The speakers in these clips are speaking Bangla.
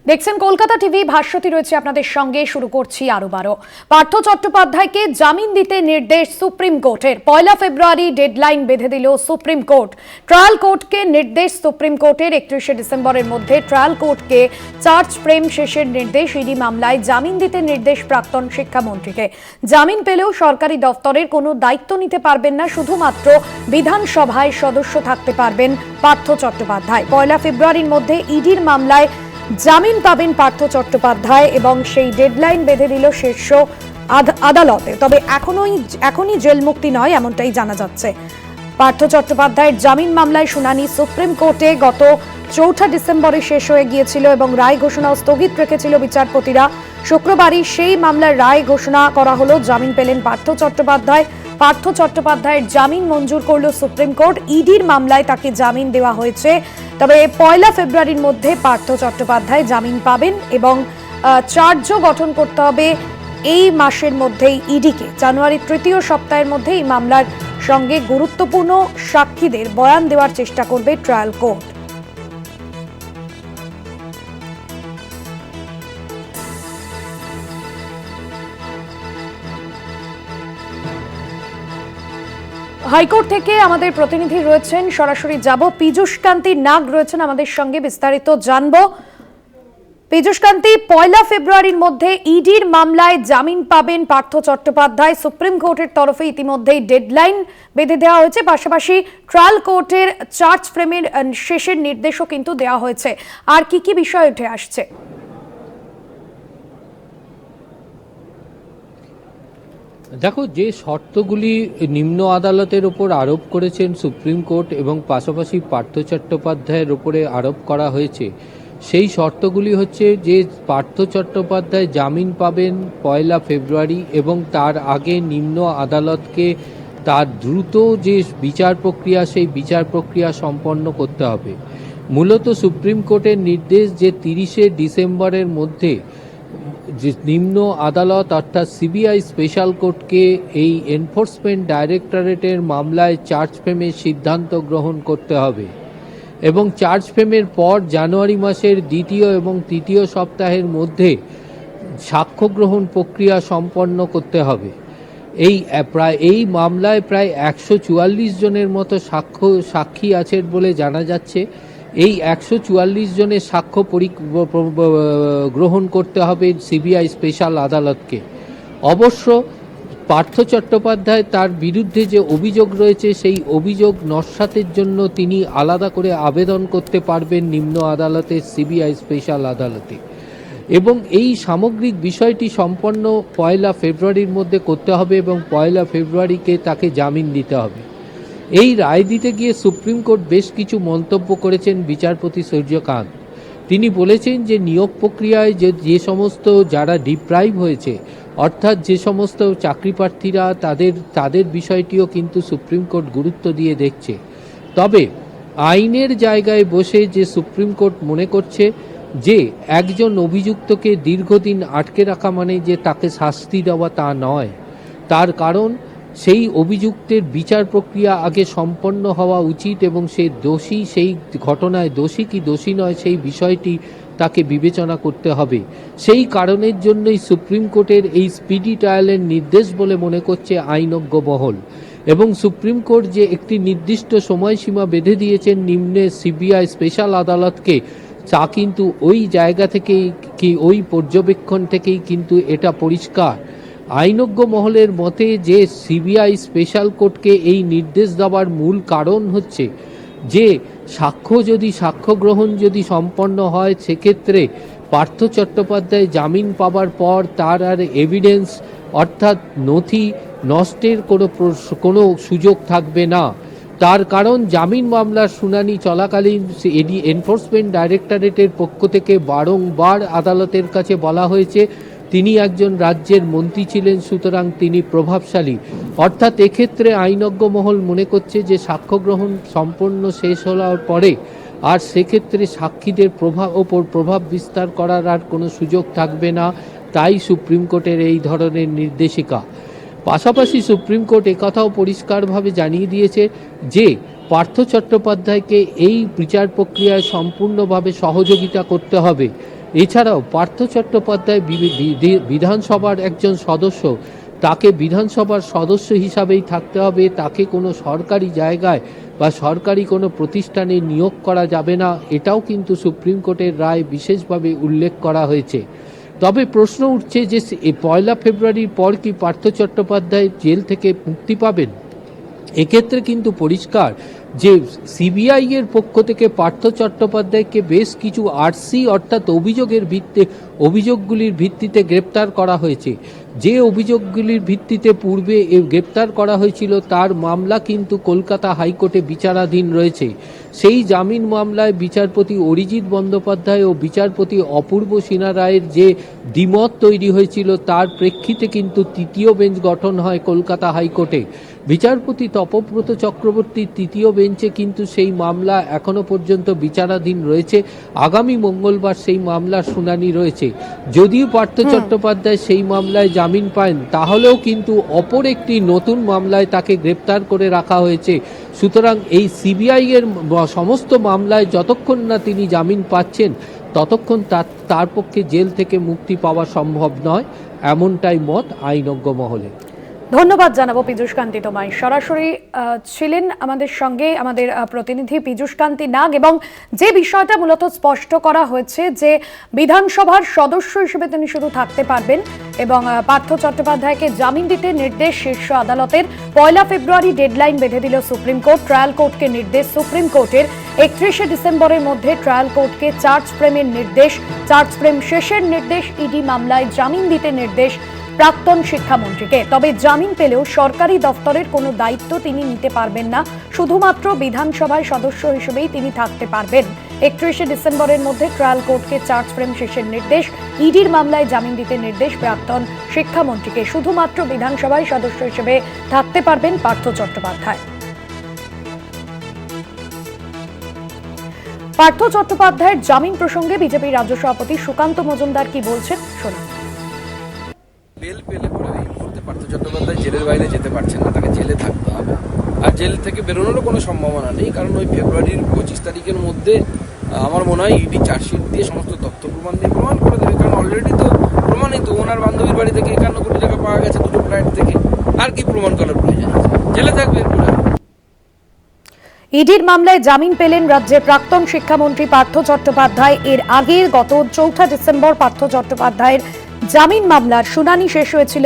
দেখছেন কলকাতা টিভি, ভাস্বতী রয়েছে আপনাদের সঙ্গে। শুরু করছি আরো বারো। পার্থ চট্টোপাধ্যায়কে জামিন দিতে নির্দেশ সুপ্রিম কোর্টের। 1 ফেব্রুয়ারি ডেডলাইন বেঁধে দিল সুপ্রিম কোর্ট। ট্রায়াল কোর্টকে নির্দেশ সুপ্রিম কোর্টের 31 ডিসেম্বরের মধ্যে ট্রায়াল কোর্টকে চার্জ ফ্রেম শেষের নির্দেশ। ইডি মামলায় জামিন দিতে নির্দেশ প্রাক্তন শিক্ষামন্ত্রীকে। জামিন পেলেও সরকারি দফতরের কোনো দায়িত্ব নিতে পারবেন না, শুধুমাত্র বিধানসভায় সদস্য থাকতে পারবেন পার্থ চট্টোপাধ্যায়। 1 ফেব্রুয়ারির মধ্যে ইডির মামলায় জামিন পাবেন পার্থ চট্টোপাধ্যায় এবং সেই ডেডলাইন বেঁধে দিল শীর্ষ আদালতে। তবে এখনই জেল মুক্তি নয়, এমনটাই জানা যাচ্ছে। পার্থ চট্টোপাধ্যায়ের জামিন মামলায় শুনানি সুপ্রিম কোর্টে গত 4 ডিসেম্বরে শেষ হয়ে গিয়েছিল এবং রায় ঘোষণাও স্থগিত রেখেছিল বিচারপতিরা। শুক্রবারই সেই মামলার রায় ঘোষণা করা হলো। জামিন পেলেন পার্থ চট্টোপাধ্যায়। পার্থ চট্টোপাধ্যায়ের জামিন মঞ্জুর করল সুপ্রিম কোর্ট। ইডির মামলায় তাকে জামিন দেওয়া হয়েছে। তবে 1 ফেব্রুয়ারির মধ্যে পার্থ চট্টোপাধ্যায় জামিন পাবেন এবং চার্জও গঠন করতে হবে এই মাসের মধ্যেই ইডিকে। জানুয়ারির তৃতীয় সপ্তাহের মধ্যে এই মামলার সঙ্গে গুরুত্বপূর্ণ সাক্ষীদের বয়ান দেওয়ার চেষ্টা করবে ট্রায়াল কোর্ট। হাইকোর্ট থেকে আমাদের প্রতিনিধি রয়েছেন, সরাসরি যাব। পীযূষ কান্তি নাগ রয়েছেন আমাদের সঙ্গে, বিস্তারিত জানবো। পীযূষ কান্তি, 1 ফেব্রুয়ারির মধ্যে ইডির মামলায় জামিন পাবেন পার্থ চট্টোপাধ্যায়। সুপ্রিম কোর্টের তরফে ইতিমধ্যেই ডেডলাইন বেঁধে দেওয়া হয়েছে, পাশাপাশি ট্রায়াল কোর্টের চার্জ ফ্রেমের শেষের নির্দেশও কিন্তু দেওয়া হয়েছে। আর কি কি বিষয় উঠে আসছে? দেখো, যে শর্তগুলি নিম্ন আদালতের ওপর আরোপ করেছেন সুপ্রিম কোর্ট এবং পাশাপাশি পার্থ চট্টোপাধ্যায়ের ওপরে আরোপ করা হয়েছে, সেই শর্তগুলি হচ্ছে যে পার্থ চট্টোপাধ্যায় জামিন পাবেন 1 ফেব্রুয়ারি এবং তার আগে নিম্ন আদালতকে তার দ্রুত যে বিচার প্রক্রিয়া, সেই বিচার প্রক্রিয়া সম্পন্ন করতে হবে। মূলত সুপ্রিম কোর্টের নির্দেশ যে 30 ডিসেম্বরের মধ্যে যে নিম্ন আদালত অর্থাৎ সিবিআই স্পেশাল কোর্টকে এই এনফোর্সমেন্ট ডাইরেক্টরেটের মামলায় চার্জ ফ্রেমের সিদ্ধান্ত গ্রহণ করতে হবে এবং চার্জ ফ্রেমের পর জানুয়ারি মাসের দ্বিতীয় এবং তৃতীয় সপ্তাহের মধ্যে সাক্ষ্য গ্রহণ প্রক্রিয়া সম্পন্ন করতে হবে। এই মামলায় প্রায় 144 জনের মতো সাক্ষী আছেন বলে জানা যাচ্ছে। এই 144 জনের সাক্ষ্য গ্রহণ করতে হবে সিবিআই স্পেশাল আদালতকে। অবশ্য পার্থ চট্টোপাধ্যায় তার বিরুদ্ধে যে অভিযোগ রয়েছে, সেই অভিযোগ নস্যাতের জন্য তিনি আলাদা করে আবেদন করতে পারবেন নিম্ন আদালতের সিবিআই স্পেশাল আদালতে এবং এই সামগ্রিক বিষয়টি সম্পন্ন 1 ফেব্রুয়ারির মধ্যে করতে হবে এবং 1 ফেব্রুয়ারিকে তাকে জামিন দিতে হবে। এই রায় দিতে গিয়ে সুপ্রিম কোর্ট বেশ কিছু মন্তব্য করেছেন বিচারপতি সূর্যকান্ত। তিনি বলেছেন যে নিয়োগ প্রক্রিয়ায় যে সমস্ত যারা ডিপ্রাইভ হয়েছে, অর্থাৎ যে সমস্ত চাকরি প্রার্থীরা তাদের বিষয়টিও কিন্তু সুপ্রিম কোর্ট গুরুত্ব দিয়ে দেখছে। তবে আইনের জায়গায় বসে যে সুপ্রিম কোর্ট মনে করছে যে একজন অভিযুক্তকে দীর্ঘদিন আটকে রাখা মানে যে তাকে শাস্তি দেওয়া তা নয়। তার কারণ সেই অভিযুক্তের বিচার প্রক্রিয়া আগে সম্পন্ন হওয়া উচিত এবং সে দোষী, সেই ঘটনায় দোষী কি দোষী নয় সেই বিষয়টি তাকে বিবেচনা করতে হবে। সেই কারণের জন্যই সুপ্রিম কোর্টের এই স্পিডি ট্রায়ালের নির্দেশ বলে মনে করছে আইনজ্ঞ মহল এবং সুপ্রিম কোর্ট যে একটি নির্দিষ্ট সময়সীমা বেঁধে দিয়েছেন নিম্নে সিবিআই স্পেশাল আদালতকে, তা কিন্তু ওই জায়গা থেকেই ওই পর্যবেক্ষণ থেকেই কিন্তু এটা পরিষ্কার। আইনজ্ঞ মহলের মতে যে সিবিআই স্পেশাল কোর্টকে এই নির্দেশ দেওয়ার মূল কারণ হচ্ছে যে সাক্ষ্য গ্রহণ যদি সম্পন্ন হয়, সেক্ষেত্রে পার্থ চট্টোপাধ্যায় জামিন পাবার পর তার আর এভিডেন্স অর্থাৎ নথি নষ্টের কোনো সুযোগ থাকবে না। তার কারণ জামিন মামলার শুনানি চলাকালীন এনফোর্সমেন্ট ডাইরেক্টরেটের পক্ষ থেকে বারংবার আদালতের কাছে বলা হয়েছে তিনি একজন রাজ্যের মন্ত্রী ছিলেন, সুতরাং তিনি প্রভাবশালী। অর্থাৎ এক্ষেত্রে আইনজ্ঞ মহল মনে করছে যে সাক্ষ্য গ্রহণ সম্পন্ন শেষ হওয়ার পরে আর সেক্ষেত্রে সাক্ষীদের প্রভাব বিস্তার করার আর কোনো সুযোগ থাকবে না। তাই সুপ্রিম কোর্টের এই ধরনের নির্দেশিকা। পাশাপাশি সুপ্রিম কোর্ট একথাও পরিষ্কারভাবে জানিয়ে দিয়েছে যে পার্থ চট্টোপাধ্যায়কে এই বিচার প্রক্রিয়ায় সম্পূর্ণভাবে সহযোগিতা করতে হবে এছাড়াও পার্থ চট্টোপাধ্যায় বিধানসভার একজন সদস্য, তাকে বিধানসভার সদস্য হিসাবেই থাকতে হবে, তাকে কোনো সরকারি জায়গায় বা সরকারি কোনো প্রতিষ্ঠানে নিয়োগ করা যাবে না, এটাও কিন্তু সুপ্রিম কোর্টের রায় বিশেষভাবে উল্লেখ করা হয়েছে। তবে প্রশ্ন উঠছে যে 1 ফেব্রুয়ারির পর কি পার্থ চট্টোপাধ্যায় জেল থেকে মুক্তি পাবেন? এক্ষেত্রে কিন্তু পরিষ্কার যে সিবিআই এর পক্ষ থেকে পার্থ চট্টোপাধ্যায়কে বেশ কিছু আরসি অর্থাৎ অভিযোগগুলির ভিত্তিতে গ্রেপ্তার করা হয়েছে। যে অভিযোগগুলির ভিত্তিতে পূর্বে গ্রেপ্তার করা হয়েছিল তার মামলা কিন্তু কলকাতা হাইকোর্টে বিচারাধীন রয়েছে। সেই জামিন মামলায় বিচারপতি অরিজিৎ বন্দ্যোপাধ্যায় ও বিচারপতি অপূর্ব সিনহা রায়ের যে দ্বিমত তৈরি হয়েছিল তার প্রেক্ষিতে কিন্তু তৃতীয় বেঞ্চ গঠন হয় কলকাতা হাইকোর্টে। বিচারপতি তপব্রত চক্রবর্তীর তৃতীয় বেঞ্চে কিন্তু সেই মামলা এখনো পর্যন্ত বিচারাধীন রয়েছে। আগামী মঙ্গলবার সেই মামলার শুনানি রয়েছে। যদিও পার্থ চট্টোপাধ্যায় সেই মামলায় জামিন পান, তাহলেও কিন্তু অপর একটি নতুন মামলায় তাকে গ্রেপ্তার করে রাখা হয়েছে। সুতরাং এই সিবিআই এর সমস্ত মামলায় যতক্ষণ না তিনি জামিন পাচ্ছেন ততক্ষণ তার পক্ষে জেল থেকে মুক্তি পাওয়া সম্ভব নয়, এমনটাই মত আইনজ্ঞ মহলে। ধন্যবাদ জানাবো পীযূষ কান্তি তোমায়। সরাসরি ছিলেন আমাদের সঙ্গে আমাদের প্রতিনিধি পীযূষ কান্তি নাগ, এবং যে বিষয়টা মূলত স্পষ্ট করা হয়েছে যে বিধানসভার সদস্য হিসেবে তিনি শুধু থাকতে পারবেন এবং পার্থ চট্টোপাধ্যায়কে জামিন দিতে নির্দেশ শীর্ষ আদালতের। 1 ফেব্রুয়ারি ডেডলাইন বেঁধে দিল সুপ্রিম কোর্ট। ট্রায়াল কোর্টকে নির্দেশ সুপ্রিম কোর্টের 31 ডিসেম্বরের মধ্যে ট্রায়াল কোর্টকে চার্জ ফ্রেমের নির্দেশ, চার্জ ফ্রেম শেষের নির্দেশ, ইডি মামলায় জামিন দিতে নির্দেশ প্রাক্তন শিক্ষামন্ত্রীকে। তবে জামিন পেলেও সরকারি দফতরের কোনো দায়িত্ব তিনি নিতে পারবেন না, শুধুমাত্র বিধানসভায় সদস্য হিসেবেই তিনি থাকতে পারবেন। 31 ডিসেম্বরের মধ্যে ট্রায়াল কোর্টকে চার্জ ফ্রেম শেষের নির্দেশ, ইডির মামলায় জামিন দিতে নির্দেশ প্রাক্তন শিক্ষামন্ত্রীকে। শুধুমাত্র বিধানসভায় সদস্য হিসেবে থাকতে পারবেন পার্থ চট্টোপাধ্যায়। পার্থ চট্টোপাধ্যায়ের জামিন প্রসঙ্গে বিজেপি রাজ্য সভাপতি সুকান্ত মজুমদার কি বলছেন শুনুন। বেল পেলে পরে এই মুহূর্তে পার্থ চট্টোপাধ্যায় জেলের বাইরে যেতে পারছেন না, তাকে জেলে থাকতে হবে। আর জেল থেকে বেরোনোরও কোনো সম্ভাবনা নেই, কারণ ওই ফেব্রুয়ারির 25 তারিখের মধ্যে আমার মনে হয় ইডি চার্জশিট দিয়ে সমস্ত তথ্য প্রমাণ দিয়ে প্রমাণ করে দেবে। কারণ অলরেডি তো প্রমাণিত, ওনার বান্ধবীর বাড়ি থেকে 51 কোটি টাকা পাওয়া গেছে দুটো ফ্ল্যাট থেকে। আর কি প্রমাণ করার প্রয়োজন আছে? জেলে থাকবে এরপরে। ইডির মামলায় জামিন পেলেন রাজ্যের প্রাক্তন শিক্ষামন্ত্রী পার্থ চট্টোপাধ্যায়। এর আগে গত 4 ডিসেম্বর পার্থ চট্টোপাধ্যায়ের জামিন মামলার শুনানি শেষ হয়েছিল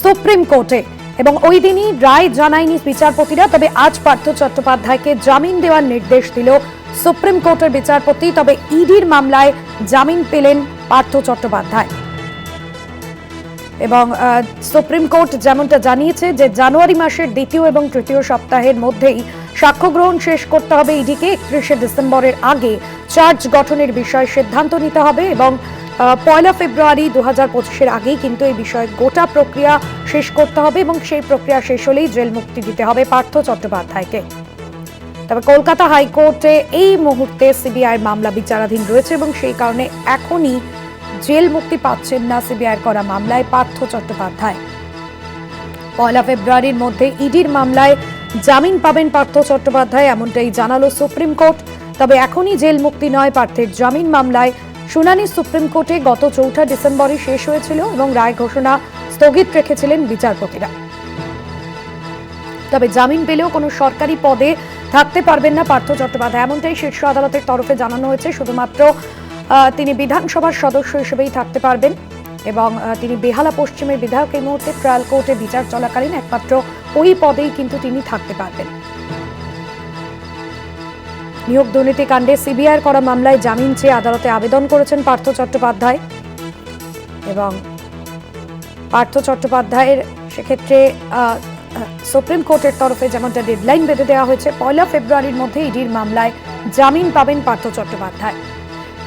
সুপ্রিম কোর্টে এবং ওই দিনই রায় জানায়নি বিচারপতিরা। তবে আজ পার্থ চট্টোপাধ্যায়কে জামিন দেওয়ার নির্দেশ দিল সুপ্রিম কোর্টের বিচারপতি। তবে ইডির মামলায় জামিন পেলেন পার্থ চট্টোপাধ্যায় এবং সুপ্রিম কোর্ট যেমনটা জানিয়েছে যে জানুয়ারি মাসের দ্বিতীয় এবং তৃতীয় সপ্তাহের মধ্যেই সাক্ষ্য গ্রহণ শেষ করতে হবে ইডিকে। 31 ডিসেম্বরের আগে চার্জ গঠনের বিষয়ে সিদ্ধান্ত নিতে হবে এবং 1 ফেব্রুয়ারি 2025-এর আগেই কিন্তু এই বিষয়ে গোটা প্রক্রিয়া শেষ করতে হবে এবং সেই প্রক্রিয়া শেষ হলেই জেল মুক্তি দিতে হবে পার্থ চট্টোপাধ্যায়কে। তবে কলকাতা হাইকোর্টে এই মুহূর্তে সিবিআই মামলা বিচারাধীন রয়েছে এবং সেই কারণে এখনই জেল মুক্তি পাচ্ছেন না সিবিআই করা মামলায় পার্থ চট্টোপাধ্যায়। 1 ফেব্রুয়ারির মধ্যে ইডির মামলায় জামিন পাবেন পার্থ চট্টোপাধ্যায়, এমনটাই জানালো সুপ্রিম কোর্ট। তবে এখনই জেল মুক্তি নয়, পার্থের জামিন মামলায় শুনানি সুপ্রিম কোর্টে গত 4 ডিসেম্বরে শেষ হয়েছিল এবং রায় ঘোষণা স্থগিত রেখেছিলেন বিচারপতিরা। তবে জামিন পেলেও কোনো সরকারি পদে থাকতে পারবেন না পার্থ চট্টোপাধ্যায়, এমনটাই শীর্ষ আদালতের তরফে জানানো হয়েছে। শুধুমাত্র তিনি বিধানসভার সদস্য হিসেবেই থাকতে পারবেন এবং তিনি বেহালা পশ্চিমের বিধায়ক। এই মুহূর্তে ট্রায়াল কোর্টে বিচার চলাকালীন একমাত্র ওই পদেই কিন্তু তিনি থাকতে পারবেন। নিয়োগ দুর্নীতি কাণ্ডে সিবিআই করা মামলায় জামিন চেয়ে আদালতে আবেদন করেছেন পার্থ চট্টোপাধ্যায় এবং পার্থ চট্টোপাধ্যায়ের সেক্ষেত্রে সুপ্রিম কোর্টের তরফে যেমনটা ডেডলাইন বেঁধে দেওয়া হয়েছে 1 ফেব্রুয়ারির মধ্যে ইডির মামলায় জামিন পাবেন পার্থ চট্টোপাধ্যায়।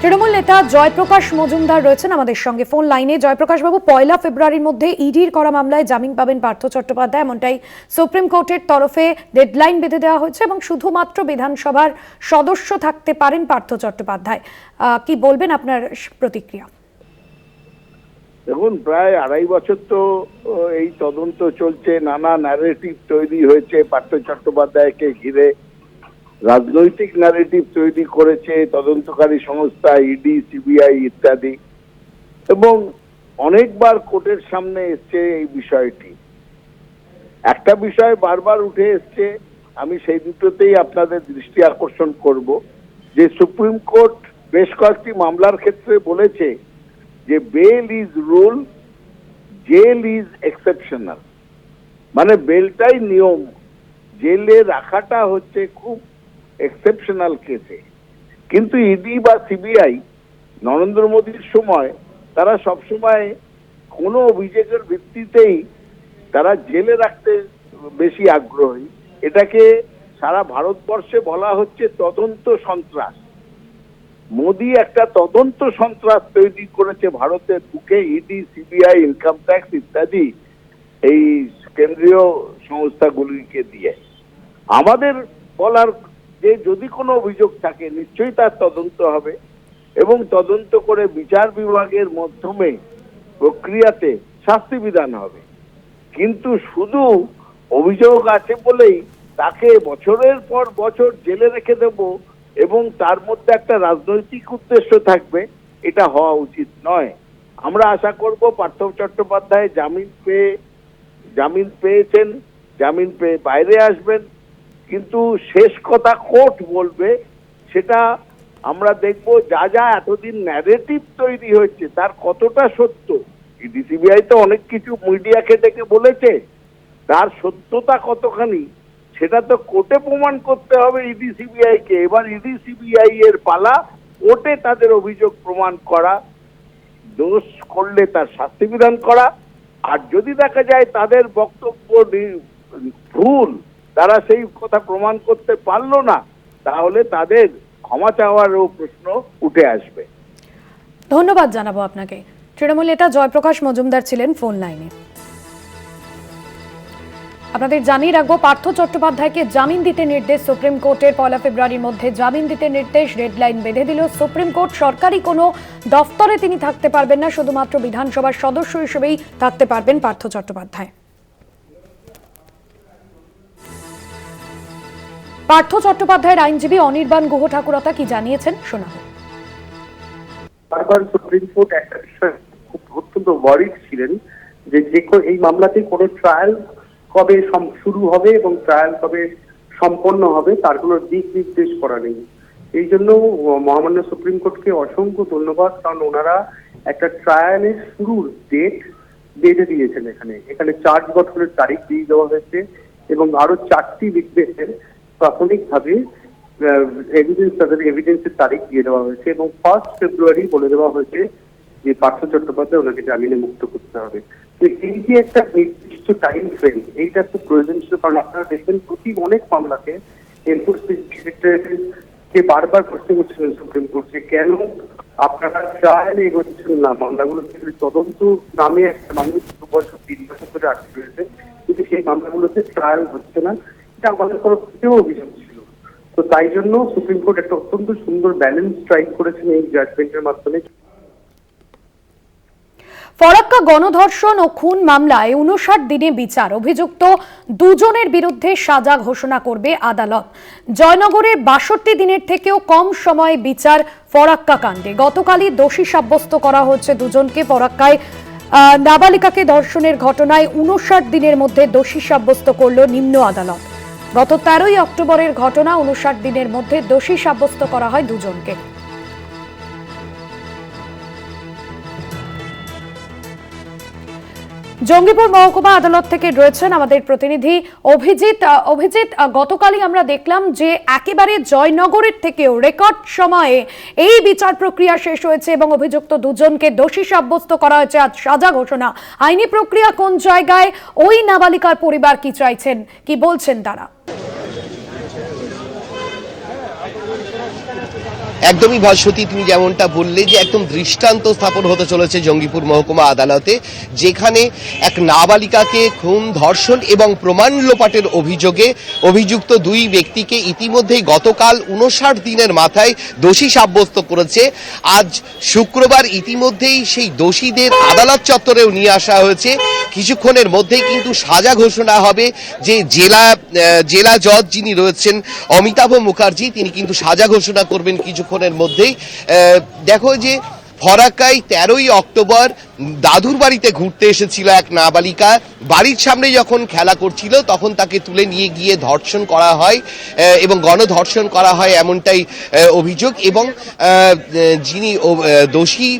তৃণমূল নেতা জয়প্রকাশ মজুমদার রয়েছেন আমাদের সঙ্গে ফোন লাইনে। জয়প্রকাশ বাবু, 1 ফেব্রুয়ারির মধ্যে ইডির করা মামলায় জামিন পাবেন পার্থ চট্টোপাধ্যায়, এমনটাই সুপ্রিম কোর্টের তরফে ডেডলাইন বেঁধে দেওয়া হয়েছে এবং শুধুমাত্র বিধানসভার সদস্য থাকতে পারেন পার্থ চট্টোপাধ্যায়। কি বলবেন, আপনার প্রতিক্রিয়া? দেখুন, প্রায় 2.5 বছর তো এই তদন্ত চলছে, নানা ন্যারেটিভ তৈরি হয়েছে পার্থ চট্টোপাধ্যায়কে ঘিরে। রাজনৈতিক ন্যারেটিভ তৈরি করেছে তদন্তকারী সংস্থা ইডি, সিবিআই ইত্যাদি, এবং অনেকবার কোর্টের সামনে এসছে এই বিষয়টি। একটা বিষয় বারবার উঠে এসছে, আমি সেই দুটোতেই আপনাদের দৃষ্টি আকর্ষণ করব, যে সুপ্রিম কোর্ট বেশ কয়েকটি মামলার ক্ষেত্রে বলেছে যে bail is rule, jail is exceptional. মানে বেলটাই নিয়ম, জেলে রাখাটা হচ্ছে খুব এক্সেপশনাল কেসে। কিন্তু ইডি বা সিবিআই নরেন্দ্র মোদীর সময় তারা সবসময় কোনো অভিযোগের ভিত্তিতেই তারা জেলে রাখতে বেশি আগ্রহী। এটাকে সারা ভারতবর্ষে বলা হচ্ছে তদন্ত সন্ত্রাস। মোদী একটা তদন্ত সন্ত্রাস তৈরি করেছে ভারতের বুকে, ইডি, সিবিআই, ইনকাম ট্যাক্স ইত্যাদি এই কেন্দ্রীয় সংস্থাগুলিকে দিয়ে। আমাদের বলার যে যদি কোনো অভিযোগ থাকে নিশ্চয়ই তার তদন্ত হবে, এবং তদন্ত করে বিচার বিভাগের মাধ্যমে প্রক্রিয়াতে শাস্তি বিধান হবে। কিন্তু শুধু অভিযোগ আছে বলেই তাকে বছরের পর বছর জেলে রেখে দেব এবং তার মধ্যে একটা রাজনৈতিক উদ্দেশ্য থাকবে, এটা হওয়া উচিত নয়। আমরা আশা করব পার্থ চট্টোপাধ্যায় জামিন পেয়েছেন, জামিন পেয়ে বাইরে আসবেন, কিন্তু শেষ কথা কোর্ট বলবে। সেটা আমরা দেখব যা যা এতদিন ন্যারেটিভ তৈরি হয়েছে তার কতটা সত্য। ইডি সিবিআই তো অনেক কিছু মিডিয়াকে ডেকে বলেছে, তার সত্যতা কতখানি সেটা তো কোর্টে প্রমাণ করতে হবে ইডি সিবিআই কে। এবার ইডি সিবিআই এর পালা কোর্টে তাদের অভিযোগ প্রমাণ করা, দোষ করলে তার শাস্তি বিধান করা, আর যদি দেখা যায় তাদের বক্তব্য ভুল, তারা সেই কথা প্রমাণ করতে পারলো না, তাহলে তাদের ক্ষমা চাওয়ারও প্রশ্ন উঠে আসবে। ধন্যবাদ জানাবো আপনাকে। তৃণমূল নেতা জয়প্রকাশ মজুমদার ছিলেন ফোন লাইনে। আপনাদের জানিয়ে রাখবো, পার্থ চট্টোপাধ্যায়কে জামিন দিতে নির্দেশ সুপ্রিম কোর্টের। 1 ফেব্রুয়ারির মধ্যে জামিন দিতে নির্দেশ, ডেডলাইন বেঁধে দিল সুপ্রিম কোর্ট। সরকারি কোনো দফতরে তিনি থাকতে পারবেন না, শুধুমাত্র বিধানসভার সদস্য হিসেবেই থাকতে পারবেন পার্থ চট্টোপাধ্যায়। পার্থ চট্টোপাধ্যায়ের আইনজীবী অনির্বাণ গুহ ঠাকুরতা কি জানিয়েছেন শোনাবো। বারবার সুপ্রিম কোর্ট একটা বিষয় খুব অত্যন্ত ওয়ারিড ছিলেন যে এই মামলাতে কোনো ট্রায়াল কবে শুরু হবে এবং ট্রায়াল কবে সম্পন্ন হবে তার কোনো দিক নির্দেশ করা নেই। এই জন্য মহামান্য সুপ্রিম কোর্টকে অসংখ্য ধন্যবাদ, কারণ ওনারা একটা ট্রায়ালের শুরুর ডেট বেঁধে দিয়েছেন। এখানে চার্জ গঠনের তারিখ দিয়ে দেওয়া হয়েছে এবং আরো 4টি উইটনেসের প্রাথমিকভাবে তাদের এভিডেন্সের তারিখ দিয়ে দেওয়া হয়েছে এবং 1 ফেব্রুয়ারি বলে দেওয়া হয়েছে যে পার্থ চট্টোপাধ্যায় ওনাকে জামিনে মুক্ত করতে হবে। তো এই যে একটা নির্দিষ্ট টাইম ফ্রেম, এইটা তো প্রয়োজন ছিল, কারণ আপনারা দেখবেন অনেক মামলাতে এনফোর্সমেন্ট ডিরেক্টরেটকে বারবার প্রশ্ন করছিলেন সুপ্রিম কোর্ট যে কেন আপনারা ট্রায়ালে এগোচ্ছেন না। মামলাগুলো তদন্ত নামে একটা মানুষ 2 বছর 3 বছর ধরে আটকে রয়েছে, কিন্তু সেই মামলাগুলোতে ট্রায়াল হচ্ছে না। এটা আমাদের তরফ থেকেও অভিযোগ ছিল। তো তাই জন্য সুপ্রিম কোর্ট একটা অত্যন্ত সুন্দর ব্যালেন্স স্ট্রাইক করেছেন এই জাজমেন্টের মাধ্যমে। ফরাক্কা গণধর্ষণ ও খুন মামলায় 59 দিনে বিচার, অভিযুক্ত দুজনের বিরুদ্ধে সাজা ঘোষণা করবে আদালত। জয়নগরের 62 দিনের থেকেও কম সময়ে বিচার ফরাক্কা কাণ্ডে। গতকালই দোষী সাব্যস্ত করা হচ্ছে দুজনকে। ফরাক্কায় নাবালিকাকে ধর্ষণের ঘটনায় 59 দিনের মধ্যে দোষী সাব্যস্ত করল নিম্ন আদালত। গত 13ই অক্টোবরের ঘটনা, 59 দিনের মধ্যে দোষী সাব্যস্ত করা হয় দুজনকে। জঙ্গিপুর মহকুমা আদালত থেকে রয়েছেন আমাদের প্রতিনিধি অভিজিৎ। গতকালই আমরা দেখলাম যে একেবারে জয়নগরের থেকেও রেকর্ড সময়ে এই বিচার প্রক্রিয়া শেষ হয়েছে এবং অভিযুক্ত দুজনকে দোষী সাব্যস্ত করা হয়েছে। আজ সাজা ঘোষণা। আইনি প্রক্রিয়া কোন জায়গায়? ওই নাবালিকার পরিবার কি চাইছেন, কি বলছেন তারা? একদমই ভাস্বতী, তুমি যেমনটা বললে যে একদম দৃষ্টান্ত স্থাপন হতে চলেছে জঙ্গিপুর মহকুমা আদালতে, যেখানে এক নাবালিকাকে খুন, ধর্ষণ এবং প্রমাণ লোপাটের অভিযোগে অভিযুক্ত 2 ব্যক্তিকে ইতিমধ্যেই গতকাল 59 দিনের মাথায় দোষী সাব্যস্ত করেছে। আজ শুক্রবার ইতিমধ্যেই সেই দোষীদের আদালত চত্বরেও নিয়ে আসা হয়েছে। কিছুক্ষণের মধ্যেই কিন্তু সাজা ঘোষণা হবে, যে জেলা জেলা জজ যিনি রয়েছেন অমিতাভ মুখার্জি, তিনি কিন্তু সাজা ঘোষণা করবেন কিছুক্ষণের মধ্যেই। দেখো যে ফরাক্কায় 13ই অক্টোবর দাদুর বাড়িতে ঘুরতে এসেছিল এক নাবালিকা, বাড়ির সামনে যখন খেলা করছিল তখন তাকে তুলে নিয়ে গিয়ে ধর্ষণ করা হয় এবং গণধর্ষণ করা হয়, এমনটাই অভিযোগ। এবং যিনি দোষী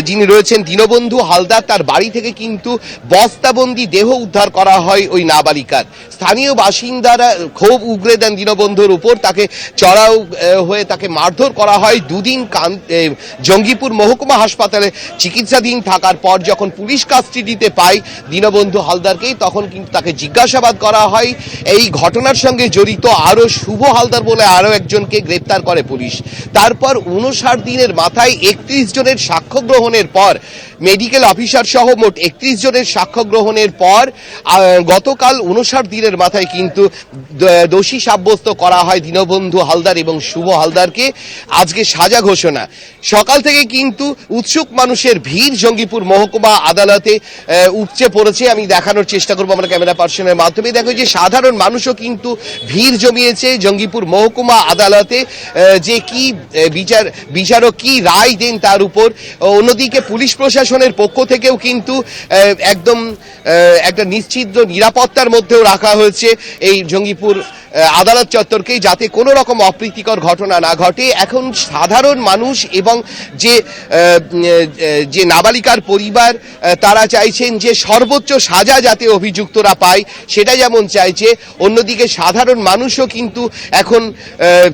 যিনি রয়েছেন দীনবন্ধু হালদার, তার বাড়ি থেকে কিন্তু বস্তাবন্দি দেহ উদ্ধার করা হয় ওই নাবালিকার। স্থানীয় বাসিন্দারা ক্ষোভ উগরে দেন দীনবন্ধুর উপর, তাকে চড়াও হয়ে তাকে মারধর করা হয়। দুদিন জঙ্গিপুর মহকুমা হাসপাতালে চিকিৎসাধীন থাকার পর যখন পুলিশ কাস্টডিতে পায় দীনবন্ধু হালদারকে, তখন কিন্তু তাকে জিজ্ঞাসাবাদ করা হয়। এই ঘটনার সঙ্গে জড়িত আরও শুভ হালদার বলে আরও একজনকে গ্রেপ্তার করে পুলিশ। তারপর 59 দিনের মাথায় 31 জনের সাক্ষ্য গ্রহণের পর, মেডিকেল অফিসার সহ মোট 31 জনের সাক্ষ্য গ্রহণের পর গতকাল 59 দিনের মাথায় কিন্তু দোষী সাব্যস্ত করা হয় দীনবন্ধু হালদার এবং শুভ হালদারকে। আজকে সাজা ঘোষণা। সকাল থেকে কিন্তু উৎসুক মানুষের ভিড় জঙ্গিপুর মহকুমা আদালতে উপচে পড়েছে। আমি দেখানোর চেষ্টা করবো আমরা ক্যামেরা পার্সনের মাধ্যমে। দেখো যে সাধারণ মানুষও কিন্তু ভিড় জমিয়েছে জঙ্গিপুর মহকুমা আদালতে, যে কি বিচারক কি রায় দেন তার উপর। অন্যদিকে পুলিশ প্রশাসনের পক্ষ থেকেও কিন্তু একদম একটা নিশ্চিদ্র নিরাপত্তার মধ্যেও রাখা হয়েছে এই জঙ্গিপুর আদালত চত্বরকেই, যাতে কোনো রকম অপ্রীতিকর ঘটনা না ঘটে। এখন সাধারণ মানুষ এবং যে নাবালিকার পরিবার, তারা চাইছেন যে সর্বোচ্চ সাজা যাতে অভিযুক্তরা পায়, সেটা যেমন চাইছে, অন্যদিকে সাধারণ মানুষও কিন্তু এখন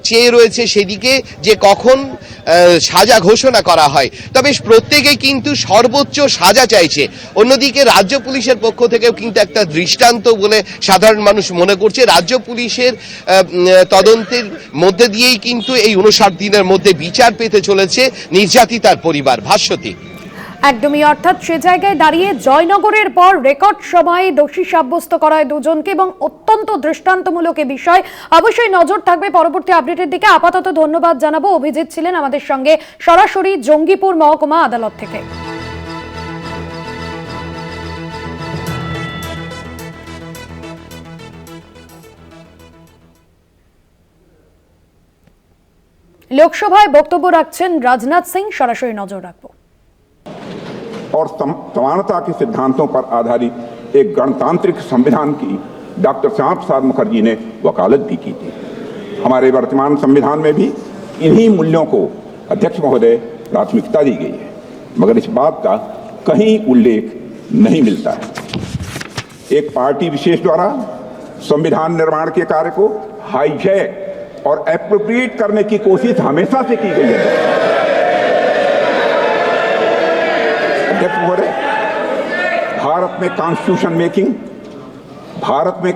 চেয়ে রয়েছে সেদিকে যে কখন সাজা ঘোষণা করা হয়। তবে প্রত্যেকেই কিন্তু সর্বোচ্চ সাজা চাইছে। অন্যদিকে রাজ্য পুলিশের পক্ষ থেকেও কিন্তু একটা দৃষ্টান্ত বলে সাধারণ মানুষ মনে করছে। রাজ্য পুলিশের তদন্তের মধ্যে দিয়েই কিন্তু এই 59 দিনের মধ্যে বিচার পেতে চলেছে নির্যাতিতার পরিবার। ভাস্বতী। একদমই, অর্থাৎ সে জায়গায় দাঁড়িয়ে জয়নগরের পর রেকর্ড সময়ে দোষী সাব্যস্ত করা হয় দুজনকে এবং অত্যন্ত দৃষ্টান্তমূলক এ বিষয়। অবশ্যই নজর থাকবে পরবর্তী আপডেটের দিকে। আপাতত ধন্যবাদ জানাবো। অভিজিৎ ছিলেন আমাদের সঙ্গে সরাসরি জঙ্গিপুর মহকুমা আদালত থেকে। লোকসভায় বক্তব্য রাখছেন রাজনাথ সিং, সরাসরি নজর রাখবো। और समानता के सिद्धांतों पर आधारित एक गणतांत्रिक संविधान की डॉक्टर श्यामा प्रसाद मुखर्जी ने वकालत भी की थी। हमारे वर्तमान संविधान में भी इन्हीं मूल्यों को अध्यक्ष महोदय प्राथमिकता दी गई है, मगर इस बात का कहीं उल्लेख नहीं मिलता है। एक पार्टी विशेष द्वारा संविधान निर्माण के कार्य को हाईजैक और एप्रोप्रिएट करने की कोशिश हमेशा से की गई है। अध्यक्ष महोदय, भारत में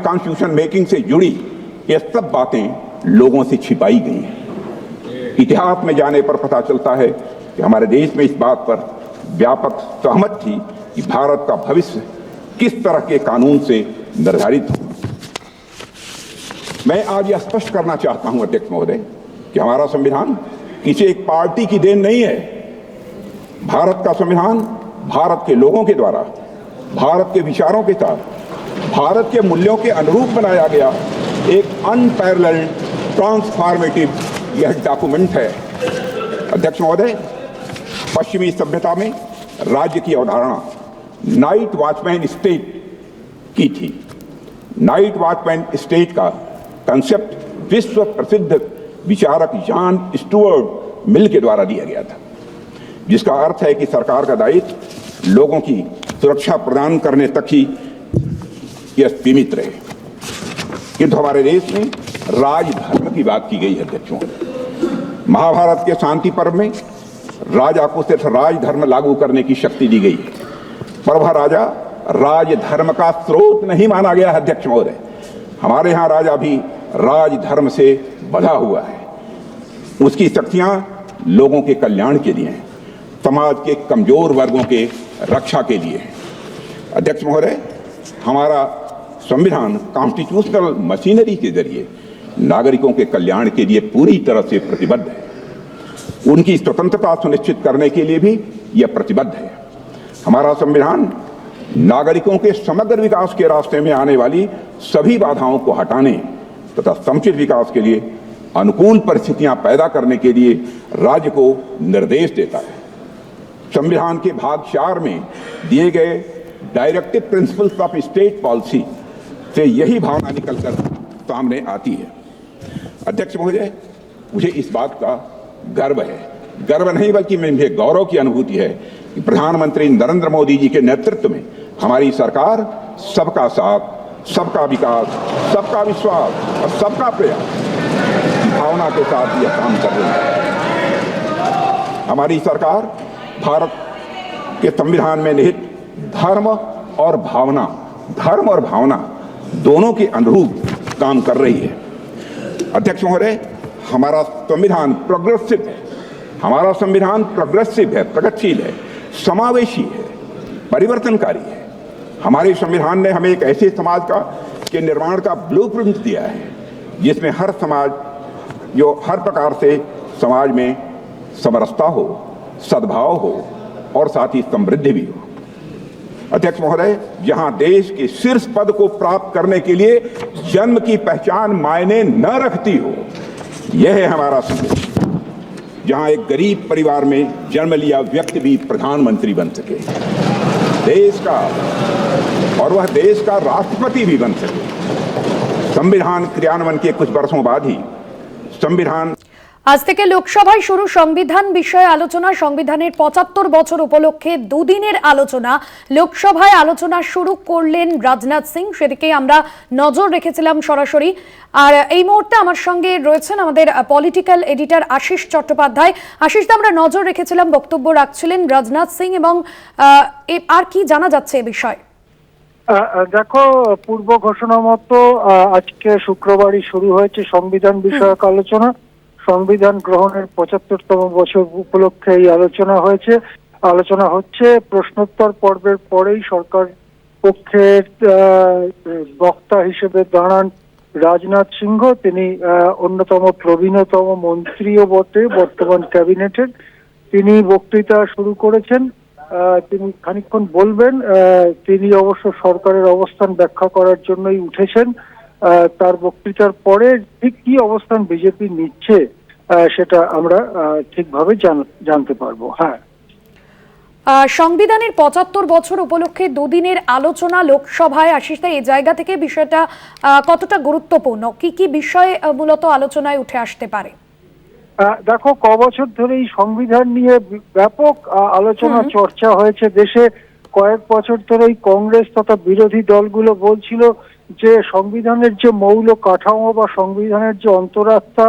कॉन्स्टिट्यूशन मेकिंग से जुड़ी ये सब बातें लोगों से छिपाई गई हैं। इतिहास में जाने पर पता चलता है कि हमारे देश में इस बात पर व्यापक सहमत थी कि भारत का भविष्य किस तरह के कानून से निर्धारित हो। मैं आज यह स्पष्ट करना चाहता हूं अध्यक्ष महोदय कि हमारा संविधान किसी एक पार्टी की देन नहीं है। भारत का संविधान भारत के लोगों के द्वारा, भारत के विचारों के साथ, भारत के मूल्यों के अनुरूप बनाया गया एक अनपैरेलल्ड ट्रांसफॉर्मेटिव यह डॉक्यूमेंट है। अध्यक्ष महोदय, पश्चिमी सभ्यता में राज्य की अवधारणा नाइट वॉचमैन स्टेट की थी। नाइट वॉचमैन स्टेट का कंसेप्ट विश्व प्रसिद्ध विचारक जॉन स्टुअर्ट मिल के द्वारा दिया गया था, जिसका अर्थ है कि सरकार का दायित्व लोगों की सुरक्षा प्रदान करने तक ही यह सीमित रहे। किंतु हमारे देश में राजधर्म की बात की गई है अध्यक्षों। महाभारत के शांति पर्व में राजा को सिर्फ राजधर्म लागू करने की शक्ति दी गई है, पर वह राजा राजधर्म का स्रोत नहीं माना गया है अध्यक्ष महोदय। हमारे यहाँ राजा भी राजधर्म से बंधा हुआ है। उसकी शक्तियां लोगों के कल्याण के लिए हैं, समाज के कमजोर वर्गों के रक्षा के लिए है। अध्यक्ष महोदय, हमारा संविधान कॉन्स्टिट्यूशनल मशीनरी के जरिए नागरिकों के कल्याण के लिए पूरी तरह से प्रतिबद्ध है। उनकी स्वतंत्रता सुनिश्चित करने के लिए भी यह प्रतिबद्ध है। हमारा संविधान नागरिकों के समग्र विकास के रास्ते में आने वाली सभी बाधाओं को हटाने तथा समुचित विकास के लिए अनुकूल परिस्थितियां पैदा करने के लिए राज्य को निर्देश देता है। संविधान के भाग 4 में दिए गए directive principles of state policy से यही भावना निकलकर सामने आती है। अध्यक्ष महोदय, मुझे इस बात का गर्व है, गर्व नहीं बल्कि मुझे गौरव की अनुभूति है कि प्रधानमंत्री नरेंद्र मोदी जी के नेतृत्व में हमारी सरकार सबका साथ, सबका विकास, सबका विश्वास और सबका प्रयास की भावना के साथ यह काम कर रही है। हमारी सरकार भारत के संविधान में निहित धर्म और भावना दोनों के अनुरूप काम कर रही है। अध्यक्ष महोदय, हमारा संविधान प्रोग्रेसिव है, हमारा संविधान प्रोग्रेसिव है, प्रगतिशील है, समावेशी है, परिवर्तनकारी है। हमारे संविधान ने हमें एक ऐसे समाज के निर्माण का ब्लूप्रिंट दिया है जिसमें हर समाज जो हर प्रकार से समाज में समरसता हो, सद्भाव हो और साथ ही समृद्धि भी हो। अध्यक्ष महोदय, जहां देश के शीर्ष पद को प्राप्त करने के लिए जन्म की पहचान मायने न रखती हो, यह है हमारा संदेश। जहां एक गरीब परिवार में जन्म लिया व्यक्ति भी प्रधानमंत्री बन सके, देश का और वह देश का राष्ट्रपति भी बन सके। संविधान क्रियान्वयन के कुछ वर्षों बाद ही संविधान আজ থেকে লোকসভায় শুরু সংবিধান বিষয়ে আলোচনা। সংবিধানের ৭৫ বছর উপলক্ষে দুদিনের আলোচনা লোকসভায় আলোচনা শুরু করলেন রাজনাথ সিং, সেদিকে আমরা নজর রেখেছিলাম সরাসরি। আর এই মুহূর্তে আমার সঙ্গে রয়েছেন আমাদের পলিটিক্যাল এডিটর আশিস চট্টোপাধ্যায়। আশিস, আমরা নজর রেখেছিলাম, বক্তব্য রাখছিলেন রাজনাথ সিং, এবং আর কি জানা যাচ্ছে এ বিষয়ে? দেখো, পূর্ব ঘোষণা মতো আজকে শুক্রবারই শুরু হয়েছে সংবিধান বিষয়ক আলোচনা। সংবিধান গ্রহণের ৭৫তম বছর উপলক্ষে এই আলোচনা হচ্ছে। প্রশ্নোত্তর পর্বের পরেই সরকার পক্ষের বক্তা হিসেবে দাঁড়ান রাজনাথ সিংহ। তিনি অন্যতম প্রবীণতম মন্ত্রীও বটে বর্তমান ক্যাবিনেটের। তিনি বক্তৃতা শুরু করেছেন, তিনি খানিকক্ষণ বলবেন। তিনি অবশ্য সরকারের অবস্থান ব্যাখ্যা করার জন্যই উঠেছেন। তার বক্তৃতার পরে ঠিক কি অবস্থান বিজেপি নিচ্ছে সেটা আমরা ঠিকভাবে জানতে পারবো। হ্যাঁ, সংবিধানের ৭৫ বছর উপলক্ষে দুদিনের আলোচনা লোকসভায়। আশিস, এই জায়গা থেকে বিষয়টা কতটা গুরুত্বপূর্ণ, কি কি বিষয় মূলত আলোচনায় উঠে আসতে পারে? দেখো, বছর ধরে এই সংবিধান নিয়ে ব্যাপক আলোচনা চর্চা হয়েছে দেশে। কয়েক বছর ধরেই কংগ্রেস তথা বিরোধী দলগুলো বলছিল যে সংবিধানের যে মৌল কাঠামো বা সংবিধানের যে অন্তরাত্মা,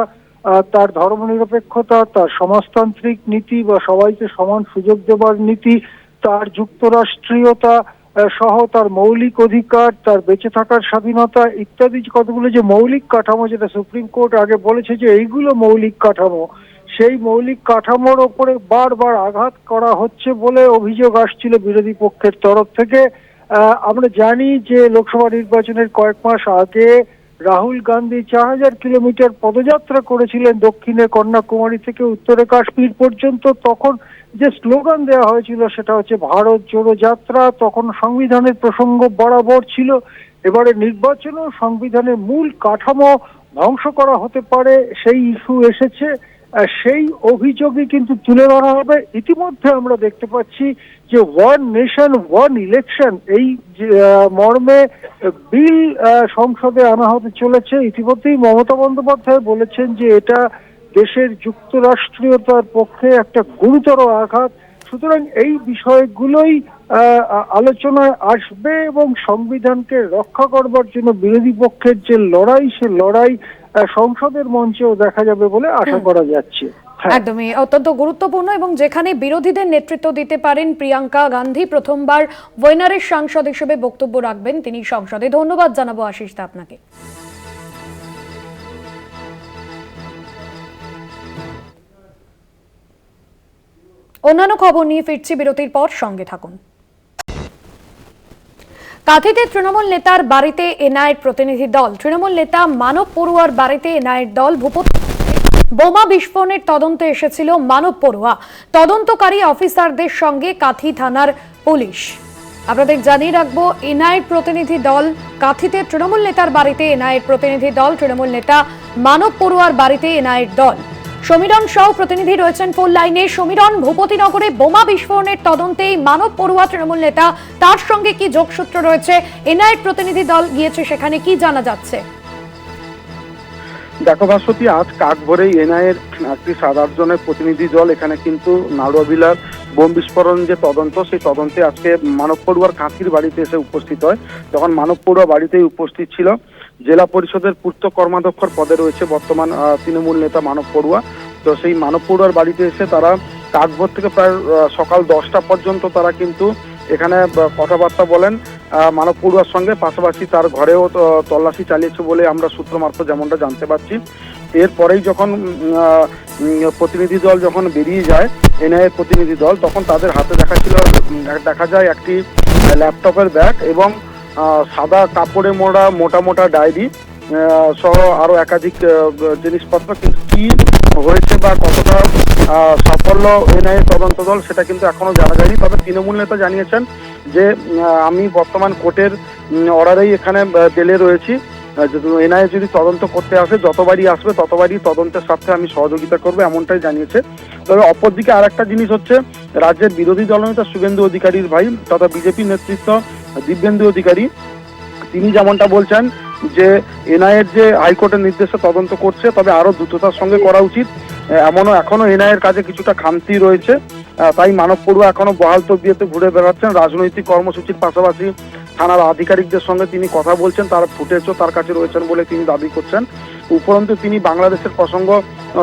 তার ধর্মনিরপেক্ষতা, তার সমাজতান্ত্রিক নীতি বা সবাইকে সমান সুযোগ দেওয়ার নীতি, তার যুক্তরাষ্ট্রীয়তা সহ তার মৌলিক অধিকার, তার বেঁচে থাকার স্বাধীনতা ইত্যাদি কতগুলো যে মৌলিক কাঠামো, যেটা সুপ্রিম কোর্ট আগে বলেছে যে এইগুলো মৌলিক কাঠামো, সেই মৌলিক কাঠামোর ওপরে বারবার আঘাত করা হচ্ছে বলে অভিযোগ আসছিল বিরোধী পক্ষের তরফ থেকে। আমরা জানি যে লোকসভা নির্বাচনের কয়েক মাস আগে রাহুল গান্ধী ৪০০০ কিলোমিটার পদযাত্রা করেছিলেন দক্ষিণে কন্যাকুমারী থেকে উত্তরে কাশ্মীর পর্যন্ত। তখন যে স্লোগান দেওয়া হয়েছিল সেটা হচ্ছে ভারত জোড়ো যাত্রা। তখন সংবিধানের প্রসঙ্গ বরাবর ছিল। এবারে নির্বাচনেও সংবিধানের মূল কাঠামো ধ্বংস করা হতে পারে সেই ইস্যু এসেছে। সেই অভিযোগই কিন্তু তুলে ধরা হবে। ইতিমধ্যে আমরা দেখতে পাচ্ছি যে ওয়ান নেশন ওয়ান ইলেকশন এই মর্মে বিল সংসদে আনা হতে চলেছে। ইতিমধ্যেই মমতা বন্দ্যোপাধ্যায় বলেছেন যে এটা দেশের যুক্তরাষ্ট্রীয়তার পক্ষে একটা গুরুতর আঘাত। সুতরাং এই বিষয়গুলোই আলোচনায় আসবে এবং সংবিধানকে রক্ষা করবার জন্য বিরোধী পক্ষের যে লড়াই, সে লড়াই সংসদের মঞ্চেও দেখা যাবে বলে আশা করা যাচ্ছে। একদমই অত্যন্ত গুরুত্বপূর্ণ, এবং যেখানে বিরোধীদের নেতৃত্ব দিতে পারেন প্রিয়াঙ্কা গান্ধী, প্রথমবার ওয়েনারের সাংসদ হিসেবে বক্তব্য রাখবেন তিনি সংসদে। ধন্যবাদ জানাবো আশিস দা আপনাকে। অন্যান্য খবর নিয়ে ফিরছি বিরতির পর, সঙ্গে থাকুন। কাঁথিতে তৃণমূল নেতার বাড়িতে এনআইএর প্রতিনিধি দল। তৃণমূল নেতা মানব পড়ুয়ার বাড়িতে এনআইএর দল। বোমা বিস্ফোরণের তদন্তে এসেছিল মানব পড়ুয়া। তদন্তকারী অফিসারদের সঙ্গে কাঁথি থানার পুলিশ। আপনাদের জানিয়ে রাখবো, এনআইএর প্রতিনিধি দল কাঁথিতে তৃণমূল নেতার বাড়িতে এনআইএর প্রতিনিধি দল, তৃণমূল নেতা মানব পড়ুয়ার বাড়িতে এনআইএর দল। সমীরণ সহ প্রতিনিধি রয়েছেন ফোন লাইনে। সমীরণ, ভূপতিনগরে বোমা বিস্ফোরণের তদন্তে মানব পড়ুয়া তৃণমূল নেতা, তার সঙ্গে কি যোগসূত্র রয়েছে? এনআইএর প্রতিনিধি দল গিয়েছে, সেখানে কি জানা যাচ্ছে? দেখো ভাস্বতী, আজ কাক ভোরেই এনআইএর একটি 7-8 জনের প্রতিনিধি দল এখানে কিন্তু নাড়ুয়াবিলার বোম বিস্ফোরণ যে তদন্ত, সেই তদন্তে আজকে মানব পড়ুয়ার কাঁথির বাড়িতে এসে উপস্থিত হয়। তখন মানব পড়ুয়া বাড়িতেই উপস্থিত ছিল জেলা পরিষদের পূর্ত কর্মাধ্যক্ষর পদে রয়েছে বর্তমান তৃণমূল নেতা মানব পড়ুয়া। তো সেই মানব পড়ুয়ার বাড়িতে এসে তারা কাকভোর থেকে প্রায় সকাল 10টা পর্যন্ত তারা কিন্তু এখানে কথাবার্তা বলেন মানব পড়ুয়ার সঙ্গে। পাশাপাশি তার ঘরেও তল্লাশি চালিয়েছে বলে আমরা সূত্র মারফত যেমনটা জানতে পারছি। এরপরেই যখন প্রতিনিধি দল যখন বেরিয়ে যায়, এনআইএ প্রতিনিধি দল, তখন তাদের হাতে দেখা যায় একটি ল্যাপটপের ব্যাগ এবং সাদা কাপড়ে মোড়া মোটা মোটা ডায়েরি সহ আরো একাধিক জিনিসপত্র। কিন্তু কি হয়েছে বা কতটা সাফল্য এনআইএ তদন্ত দল, সেটা কিন্তু এখনো জানা যায়নি। তবে তৃণমূল নেতা জানিয়েছেন যে আমি বর্তমান কোর্টের অর্ডারেই এখানে জেলে রয়েছি। এনআইএ যদি তদন্ত করতে আসে, যতবারই আসবে ততবারই তদন্তের স্বার্থে আমি সহযোগিতা করবো, এমনটাই জানিয়েছে। তবে অপরদিকে আর একটা জিনিস হচ্ছে, রাজ্যের বিরোধী দলনেতা শুভেন্দু অধিকারীর ভাই তথা বিজেপি নেতৃত্ব দিব্যেন্দু অধিকারী, তিনি যেমনটা বলছেন যে এনআইএর যে হাইকোর্টের নির্দেশে তদন্ত করছে, তবে আরো দ্রুততার সঙ্গে করা উচিত। এখনো এনআইএর কাজে কিছুটা খামতি রয়েছে। তাই মানব পড়ুয়া এখনো বহাল তবিয়তে ঘুরে বেড়াচ্ছেন। রাজনৈতিক কর্মসূচির পাশাপাশি থানার আধিকারিকদের সঙ্গে তিনি কথা বলছেন, তার ফুটেজও তার কাছে রয়েছেন বলে তিনি দাবি করছেন। উপরন্তু তিনি বাংলাদেশের প্রসঙ্গ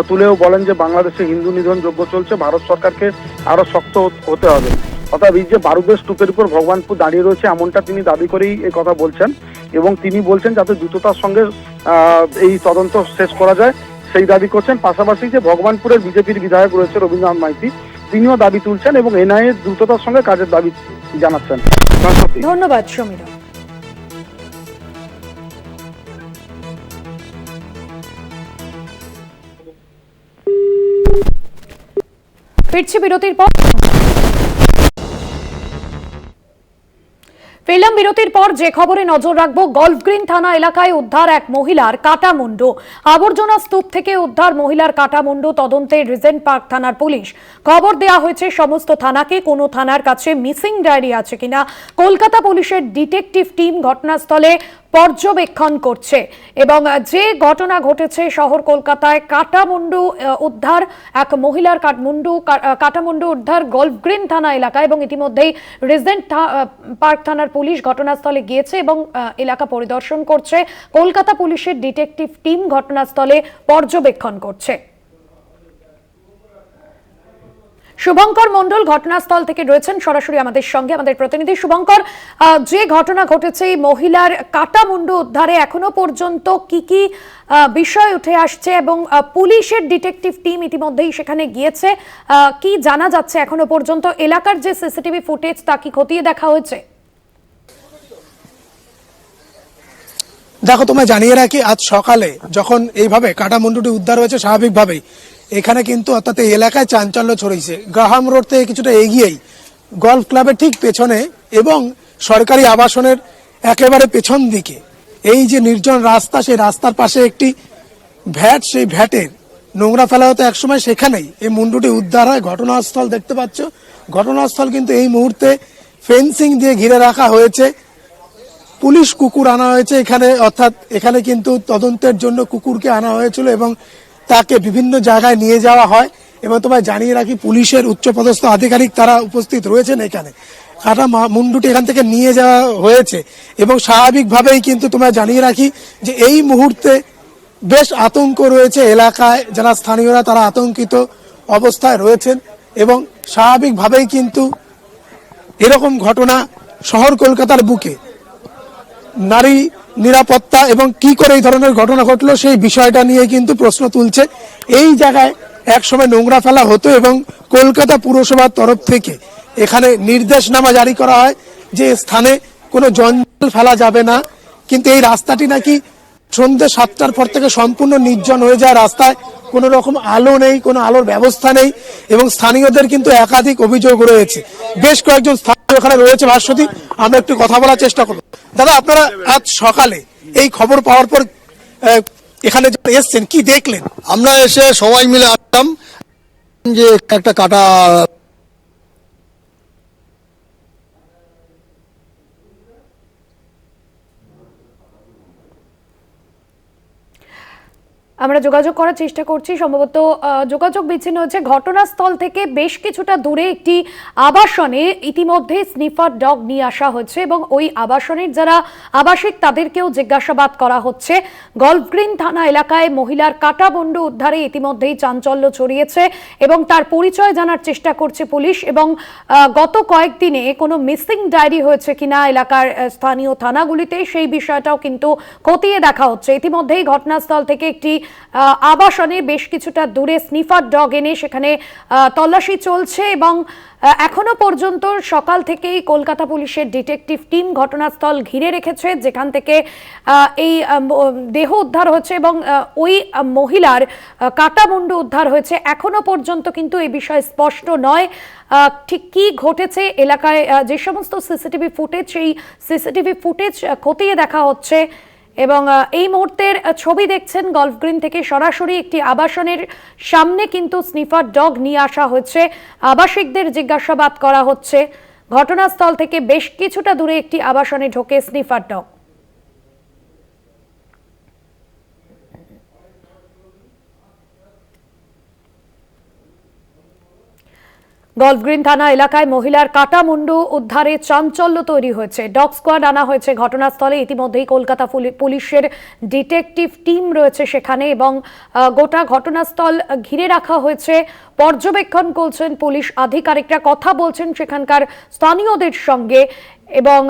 তুলেও বলেন যে বাংলাদেশে হিন্দু নিধন যজ্ঞ চলছে, ভারত সরকারকে আরো শক্ত হতে হবে। অর্থাৎ এই যে বারুদের স্তূপের উপর ভগবানপুর দাঁড়িয়ে রয়েছে, এমনটা তিনি দাবি করেই এই কথা বলছেন। এবং তিনি বলছেন যাতে দ্রুততার সঙ্গে এই তদন্ত শেষ করা যায়, সেই দাবি করছেন। পাশাপাশি যে ভগবানপুরের বিজেপির বিধায়ক রয়েছে রবীন্দ্রনাথ মাইতি, তিনিও দাবি তুলছেন এবং এনআইএ দ্রুততার সঙ্গে কাজের দাবি জানাচ্ছেন। ধন্যবাদ সমীরণ। ফিরছি বিরতির পর। ফিরলাম বিরতির পর। যে খবরে নজর রাখবো, গল্ফ গ্রিন থানা এলাকায় উদ্ধার এক মহিলার কাটা মুন্ডু। আবর্জনা স্তূপ থেকে উদ্ধার মহিলার কাটা মুন্ডু, তদন্তে রিজেন্ট পার্ক থানার পুলিশ। খবর দেয়া হয়েছে সমস্ত থানাকে। কোনো থানার কাছে মিসিং ডায়েরি আছে কিনা কলকাতা পুলিশের ডিটেকটিভ টিম ঘটনাস্থলে পর্যবেক্ষণ করছে। এবং যে ঘটনা ঘটেছে শহর কলকাতায়, কাটামুন্ডু উদ্ধার, এক মহিলার কাটামুন্ডু উদ্ধার গল্ফ গ্রিন থানা এলাকায়। এবং ইতিমধ্যেই রিজেন্ট পার্ক থানার পুলিশ ঘটনাস্থলে গিয়েছে এবং এলাকা পরিদর্শন করছে। কলকাতা পুলিশের ডিটেকটিভ টিম ঘটনাস্থলে পর্যবেক্ষণ করছে। শুভঙ্কর মণ্ডল ঘটনাস্থল থেকে রয়েছেন সরাসরি আমাদের সঙ্গে, আমাদের প্রতিনিধি। শুভঙ্কর, যে ঘটনা ঘটেছে এই মহিলার কাটা মুন্ডু উদ্ধারে এখনো পর্যন্ত কি কি বিষয় উঠে আসছে এবং পুলিশের ডিটেকটিভ টিম ইতিমধ্যেই সেখানে গিয়েছে, কি জানা যাচ্ছে এখনো পর্যন্ত? এলাকার যে সিসিটিভি ফুটেজ তা কি খতিয়ে দেখা হয়েছে? দেখো, তোমায় জানিয়ে রাখি, আজ সকালে যখন এইভাবে কাটা মুন্ডুটি উদ্ধার হয়েছে, স্বাভাবিকভাবেই এখানে কিন্তু অর্থাৎ এই এলাকায় চাঞ্চল্য ছড়িয়েছে। গ্রাহাম রোড থেকে কিছুটা এগিয়েই গলফ ক্লাবের ঠিক পেছনে এবং সরকারি আবাসনের একেবারে পেছন দিকে এই যে নির্জন রাস্তা, সেই রাস্তার পাশে একটি ভ্যাট, সেই ভ্যাটের নোংরা ফেলা হতো একসময়, সেখানেই এই মুন্ডুটি উদ্ধার হয়। ঘটনাস্থল দেখতে পাচ্ছ, ঘটনাস্থল কিন্তু এই মুহূর্তে ফেন্সিং দিয়ে ঘিরে রাখা হয়েছে। পুলিশ কুকুর আনা হয়েছে এখানে, অর্থাৎ এখানে কিন্তু তদন্তের জন্য কুকুরকে আনা হয়েছিল এবং তাকে বিভিন্ন জায়গায় নিয়ে যাওয়া হয়। এবং তোমায় জানিয়ে রাখি, পুলিশের উচ্চপদস্থ আধিকারিক তারা উপস্থিত রয়েছেন এখানে। কাটা মুন্ডুটি এখান থেকে নিয়ে যাওয়া হয়েছে এবং স্বাভাবিকভাবেই কিন্তু তোমায় জানিয়ে রাখি যে এই মুহূর্তে বেশ আতঙ্ক রয়েছে এলাকায়। যারা স্থানীয়রা তারা আতঙ্কিত অবস্থায় রয়েছেন এবং স্বাভাবিকভাবেই কিন্তু এরকম ঘটনা শহর কলকাতার বুকে নারী নিরাপত্তা এবং কি করে এই ধরনের ঘটনা ঘটলো সেই বিষয়টা নিয়ে কিন্তু প্রশ্ন তুলছে। এই জায়গায় একসময় নোংরা ফেলা হতো এবং কলকাতা পুরসভার তরফ থেকে এখানে নির্দেশনামা জারি করা হয় যে স্থানে কোনো জঞ্জাল ফেলা যাবে না, কিন্তু এই রাস্তাটি নাকি সন্ধ্যে 7টার পর থেকে সম্পূর্ণ নির্জন হয়ে যায় রাস্তায়, কোনো রকম আলো নেই, কোনো আলোর ব্যবস্থা নেই এবং স্থানীয়দের কিন্তু একাধিক অভিযোগ রয়েছে। বেশ কয়েকজন স্থানীয় এখানে রয়েছে ভাস্বতী, আমরা একটু কথা বলার চেষ্টা করব। দাদা, আপনারা আজ সকালে এই খবর পাওয়ার পর এখানে এসছেন, কি দেখলেন? আমরা এসে সবাই মিলে আসলাম যে একটা কাটা আমরা যোগাযোগ করার চেষ্টা করছি, সম্ভবত যোগাযোগ বিচ্ছিন্ন হচ্ছে। ঘটনাস্থল থেকে বেশ কিছুটা দূরে একটি আবাসনে ইতিমধ্যে স্নিফার ডগ নিয়ে আসা হচ্ছে এবং ওই আবাসনের যারা আবাসিক তাদেরকেও জিজ্ঞাসাবাদ করা হচ্ছে। গল্ফ গ্রিন থানা এলাকায় মহিলার কাটা মুন্ডু উদ্ধারে ইতিমধ্যেই চাঞ্চল্য ছড়িয়েছে এবং তার পরিচয় জানার চেষ্টা করছে পুলিশ। এবং গত কয়েকদিনে কোনো মিসিং ডায়েরি হয়েছে কিনা এলাকার স্থানীয় থানাগুলিতে, সেই বিষয়টাও কিন্তু খতিয়ে দেখা হচ্ছে। ইতিমধ্যেই ঘটনাস্থল থেকে একটি আবাসনে বেশ কিছুটা দূরে স্নিফার ডগ এনে সেখানে তল্লাশি চলছে এবং এখনো পর্যন্ত সকাল থেকেই কলকাতা পুলিশের ডিটেকটিভ টিম ঘটনাস্থল ঘিরে রেখেছে, যেখান থেকে এই দেহ উদ্ধার হচ্ছে এবং ওই মহিলার কাটা মুন্ডু উদ্ধার হয়েছে। এখনো পর্যন্ত কিন্তু এই বিষয় স্পষ্ট নয় ঠিক কি ঘটেছে। এলাকায় যে সমস্ত সিসিটিভি ফুটেজ, সেই সিসিটিভি ফুটেজ খতিয়ে দেখা হচ্ছে এবং এই মুহূর্তের ছবি দেখছেন গল্ফ গ্রিন থেকে সরাসরি একটি আবাসনের সামনে কিন্তু স্নিফার ডগ নিয়ে আসা হয়েছে, আবাসিকদের জিজ্ঞাসাবাদ করা হচ্ছে। ঘটনাস্থল থেকে বেশ কিছুটা দূরে একটি আবাসনে ঢোকে স্নিফার ডগ। গল্ফ গ্রিন থানা এলাকায় মহিলার কাটা মুন্ডু উদ্ধারে চাঞ্চল্য তৈরি হয়েছে। ডগ স্কোয়াড আনা হয়েছে ঘটনাস্থলে। ইতিমধ্যেই কলকাতা পুলিশের ডিটেকটিভ টিম রয়েছে সেখানে এবং গোটা ঘটনাস্থল ঘিরে রাখা হয়েছে। পর্যবেক্ষণ করছেন পুলিশ আধিকারিকরা, কথা বলছেন সেখানকার স্থানীয়দের সঙ্গে এবং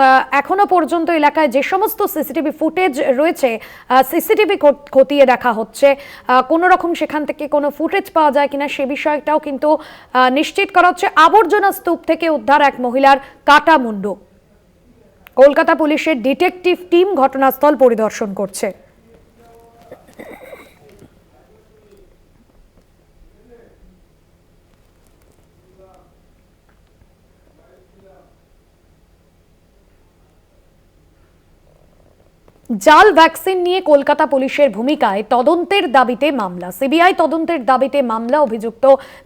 এখনো পর্যন্ত এলাকায় যে সমস্ত সিসিটিভি ফুটেজ রয়েছে সিসিটিভি খতিয়ে দেখা হচ্ছে। কোনো রকম সেখান থেকে কোনো ফুটেজ পাওয়া যায় কিনা সে বিষয়টাও কিন্তু নিশ্চিত করা হচ্ছে। আবর্জনা স্তূপ থেকে উদ্ধার এক মহিলার কাটা মুন্ডু। কলকাতা পুলিশের ডিটেকটিভ টিম ঘটনাস্থল পরিদর্শন করছে। জাল ভ্যাকসিন নিয়ে কলকাতা পুলিশের ভূমিকায় তদন্তের দাবিতে মামলা। সিবিআই তদন্তের দাবিতে মামলা অভিযুক্ত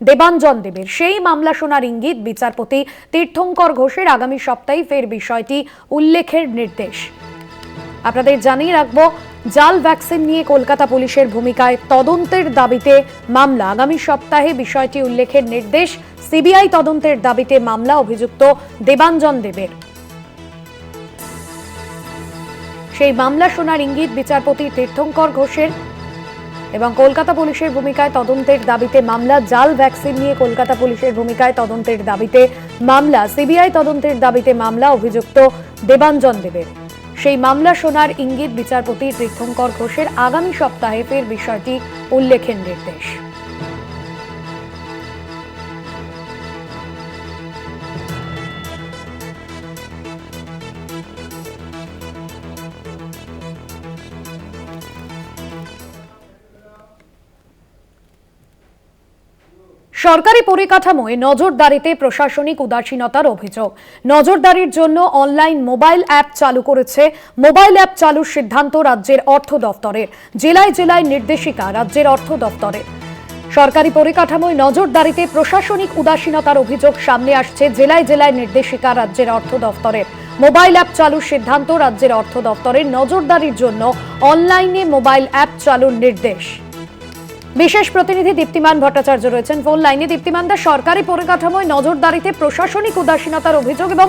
দেবাঞ্জন দেবের। সেই মামলা শোনার ইঙ্গিত বিচারপতি তীর্থঙ্কর ঘোষের। আগামী সপ্তাহে ফের বিষয়টি উল্লেখের নির্দেশ। আপনাদের জানিয়ে রাখবো, জাল ভ্যাকসিন নিয়ে কলকাতা পুলিশের ভূমিকায় তদন্তের দাবিতে মামলা। আগামী সপ্তাহে বিষয়টি উল্লেখের নির্দেশ। সিবিআই তদন্তের দাবিতে মামলা অভিযুক্ত দেবাঞ্জন দেবের। সেই মামলা শোনার ইঙ্গিত বিচারপতি তীর্থঙ্কর ঘোষের এবং কলকাতা পুলিশের ভূমিকায় তদন্তের দাবিতে মামলা। জাল ভ্যাকসিন নিয়ে কলকাতা পুলিশের ভূমিকায় তদন্তের দাবিতে মামলা। সিবিআই তদন্তের দাবিতে মামলা অভিযুক্ত দেবাঞ্জন দেবের। সেই মামলা শোনার ইঙ্গিত বিচারপতি তীর্থঙ্কর ঘোষের। আগামী সপ্তাহে ফের বিষয়টি উল্লেখের নির্দেশ। সরকারি পরিকাঠামোয় নজরদারিতে প্রশাসনিক উদাসীনতার অভিযোগ। নজরদারির জন্য অনলাইন মোবাইল অ্যাপ চালু করেছে। মোবাইল অ্যাপ চালুর সিদ্ধান্ত রাজ্যের অর্থ দফতরের। জেলায় জেলায় নির্দেশিকা রাজ্যের অর্থ দফতরের। সরকারি পরিকাঠামোয় নজরদারিতে প্রশাসনিক উদাসীনতার অভিযোগ সামনে আসছে। জেলায় জেলায় নির্দেশিকা রাজ্যের অর্থ দফতরের। মোবাইল অ্যাপ চালুর সিদ্ধান্ত রাজ্যের অর্থ দফতরের। নজরদারির জন্য অনলাইনে মোবাইল অ্যাপ চালুর নির্দেশ। বিশেষ প্রতিনিধি দীপ্তিমান ভট্টাচার্য রয়েছেন ফোন লাইনে। দীপ্তিমানদা, সরকারি পরিকাঠামোয় নজরদারিতে প্রশাসনিক উদাসীনতার অভিযোগ এবং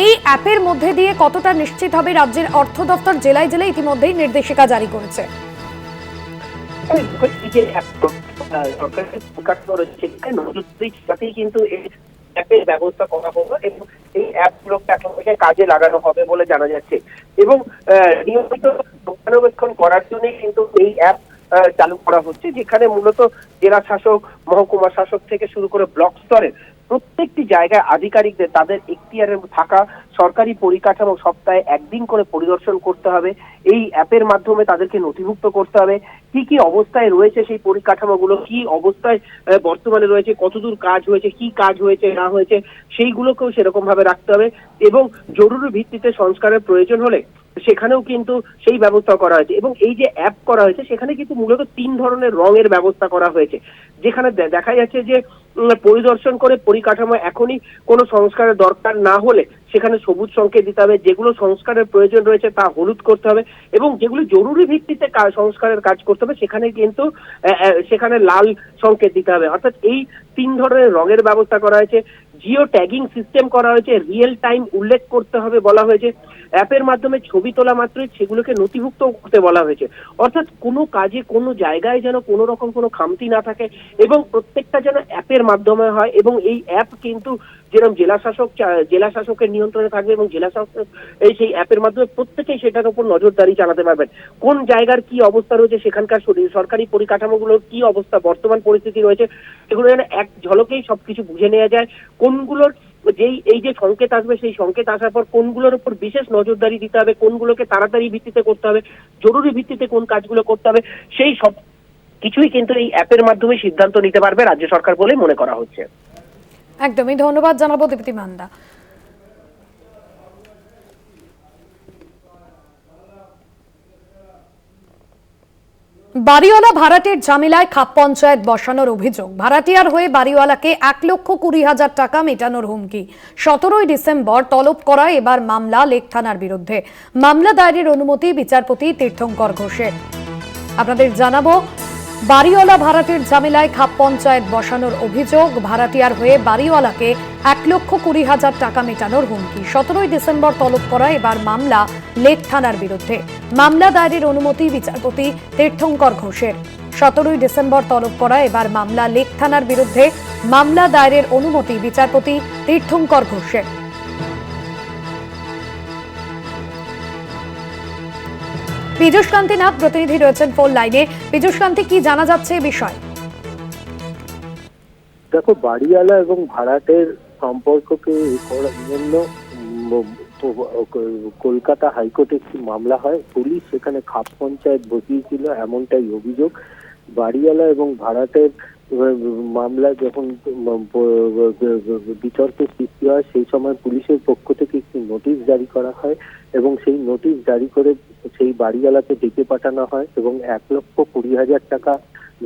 এই অ্যাপের মধ্যে দিয়ে কতটা নিশ্চিত হবে রাজ্যের অর্থ দপ্তর জেলায় জেলায় ইতিমধ্যেই নির্দেশিকা জারি করেছে? কিন্তু অ্যাপের ব্যবস্থা করা হবে এবং এই অ্যাপগুলোকে এখন থেকে কাজে লাগানো হবে বলে জানা যাচ্ছে এবং নিয়মিত রক্ষণাবেক্ষণ করার জন্য কিন্তু এই অ্যাপ চালু করা হচ্ছে, যেখানে মূলত জেলা শাসক, মহকুমা শাসক থেকে শুরু করে ব্লক স্তরের প্রত্যেকটি জায়গায় আধিকারিকদের তাদের এখতিয়ারে থাকা সরকারি পরিকাঠামো সপ্তাহে একদিন করে পরিদর্শন করতে হবে। এই অ্যাপের মাধ্যমে তাদেরকে নথিভুক্ত করতে হবে কি কি অবস্থায় রয়েছে সেই পরিকাঠামোগুলো, কি অবস্থায় বর্তমানে রয়েছে, কতদূর কাজ হয়েছে, কি কাজ হয়েছে না হয়েছে সেইগুলোকেও সেরকম ভাবে রাখতে হবে। এবং জরুরি ভিত্তিতে সংস্কারের প্রয়োজন হলে সেখানেও কিন্তু সেই ব্যবস্থা করা হয়েছে। এবং এই যে অ্যাপ করা হয়েছে সেখানে কিন্তু মূলত 3 ধরনের রঙের ব্যবস্থা করা হয়েছে, যেখানে দেখা যাচ্ছে যে পরিদর্শন করে পরিকাঠামো এখনই কোনো সংস্কারের দরকার না হলে সেখানে সবুজ সংকেত দিতে হবে, যেগুলো সংস্কারের প্রয়োজন রয়েছে তা হলুদ করতে হবে, এবং যেগুলো জরুরি ভিত্তিতে সংস্কারের কাজ করতে হবে সেখানে কিন্তু সেখানে লাল সংকেত দিতে হবে। অর্থাৎ এই 3 ধরনের রঙের ব্যবস্থা করা হয়েছে। জিও ট্যাগিং সিস্টেম করা হয়েছে, রিয়েল টাইম উল্লেখ করতে হবে বলা হয়েছে। অ্যাপের মাধ্যমে ছবি তোলা মাত্রই সেগুলোকে নথিভুক্ত করতে বলা হয়েছে। অর্থাৎ কোনো কাজে কোনো জায়গায় যেন কোনো রকম কোনো খামতি না থাকে এবং প্রত্যেকটা যেন অ্যাপের মাধ্যমে হয়। এবং এই অ্যাপ কিন্তু যেরকম জেলা শাসকের নিয়ন্ত্রণে থাকবে এবং জেলা শাসক সেই অ্যাপের মাধ্যমে প্রত্যেকেই সেটার উপর নজরদারি চালাতে পারবেন। কোন জায়গার কি অবস্থা রয়েছে, সেখানকার সরকারি পরিকাঠামোগুলোর কি অবস্থা, বর্তমান পরিস্থিতি রয়েছে, এগুলো যেন এক ঝলকেই সবকিছু বুঝে নেওয়া যায়। কোনগুলোর এই যে সংকেত আসবে সেই সংকেত আসার পর কোনগুলোর উপর বিশেষ নজরদারি দিতে হবে, কোনগুলোকে তাড়াতাড়ি ভিত্তিতে করতে হবে, জরুরি ভিত্তিতে কোন কাজগুলো করতে হবে, সেই সব কিছুই কিন্তু এই অ্যাপের মাধ্যমে সিদ্ধান্ত নিতে পারবে রাজ্য সরকার বলে মনে করা হচ্ছে। একদমই ধন্যবাদ জানাবো দীপ্তি মান্দা। বাড়িওয়ালা ভাড়াটের ঝামেলায় খাপ পঞ্চায়েত বসানোর অভিযোগ। ভাড়াটিয়ার হয়ে বাড়িওয়ালাকে 1,20,000 টাকা মেটানোর হুমকি। 17ই ডিসেম্বর তলব করা এবার মামলা লেক থানার বিরুদ্ধে। মামলা দায়েরের অনুমতি বিচারপতি তীর্থঙ্কর ঘোষের। আপনাদের জানাবো, বাড়িওয়ালা ভাড়াটের ঝামেলায় খাপ পঞ্চায়েত বসানোর অভিযোগ। ভাড়াটিয়ার হয়ে বাড়িওয়ালাকে 1,20,000 টাকা মেটানোর হুমকি। 17ই ডিসেম্বর তলব করা এবার মামলা লেক থানার বিরুদ্ধে। মামলা দায়েরের অনুমতি বিচারপতি তীর্থঙ্কর ঘোষের। 17ই ডিসেম্বর তলব করা এবার মামলা লেক থানার বিরুদ্ধে। মামলা দায়েরের অনুমতি বিচারপতি তীর্থঙ্কর ঘোষের। পীযূষ কান্তি নাগ প্রতিনিধি রয়েছেন ফোন লাইনে। পীযূষ কান্তি, কি জানা যাচ্ছে এই বিষয়? দেখো, বাড়িওয়ালা এবং ভাড়াটের সম্পর্ককে করার জন্য কলকাতা হাইকোর্টে একটি মামলা হয়। পুলিশ সেখানে খাপ পঞ্চায়েত বসিয়েছিল এমনটাই অভিযোগ। বাড়িওয়ালা এবং ভাড়াটের মামলা যখন বিতর্কের সৃষ্টি হয় সেই সময় পুলিশের পক্ষ থেকে একটি নোটিশ জারি করা হয় এবং সেই নোটিশ জারি করে সেই বাড়িওয়ালাকে ডেকে পাঠানো হয় এবং 1,20,000 টাকা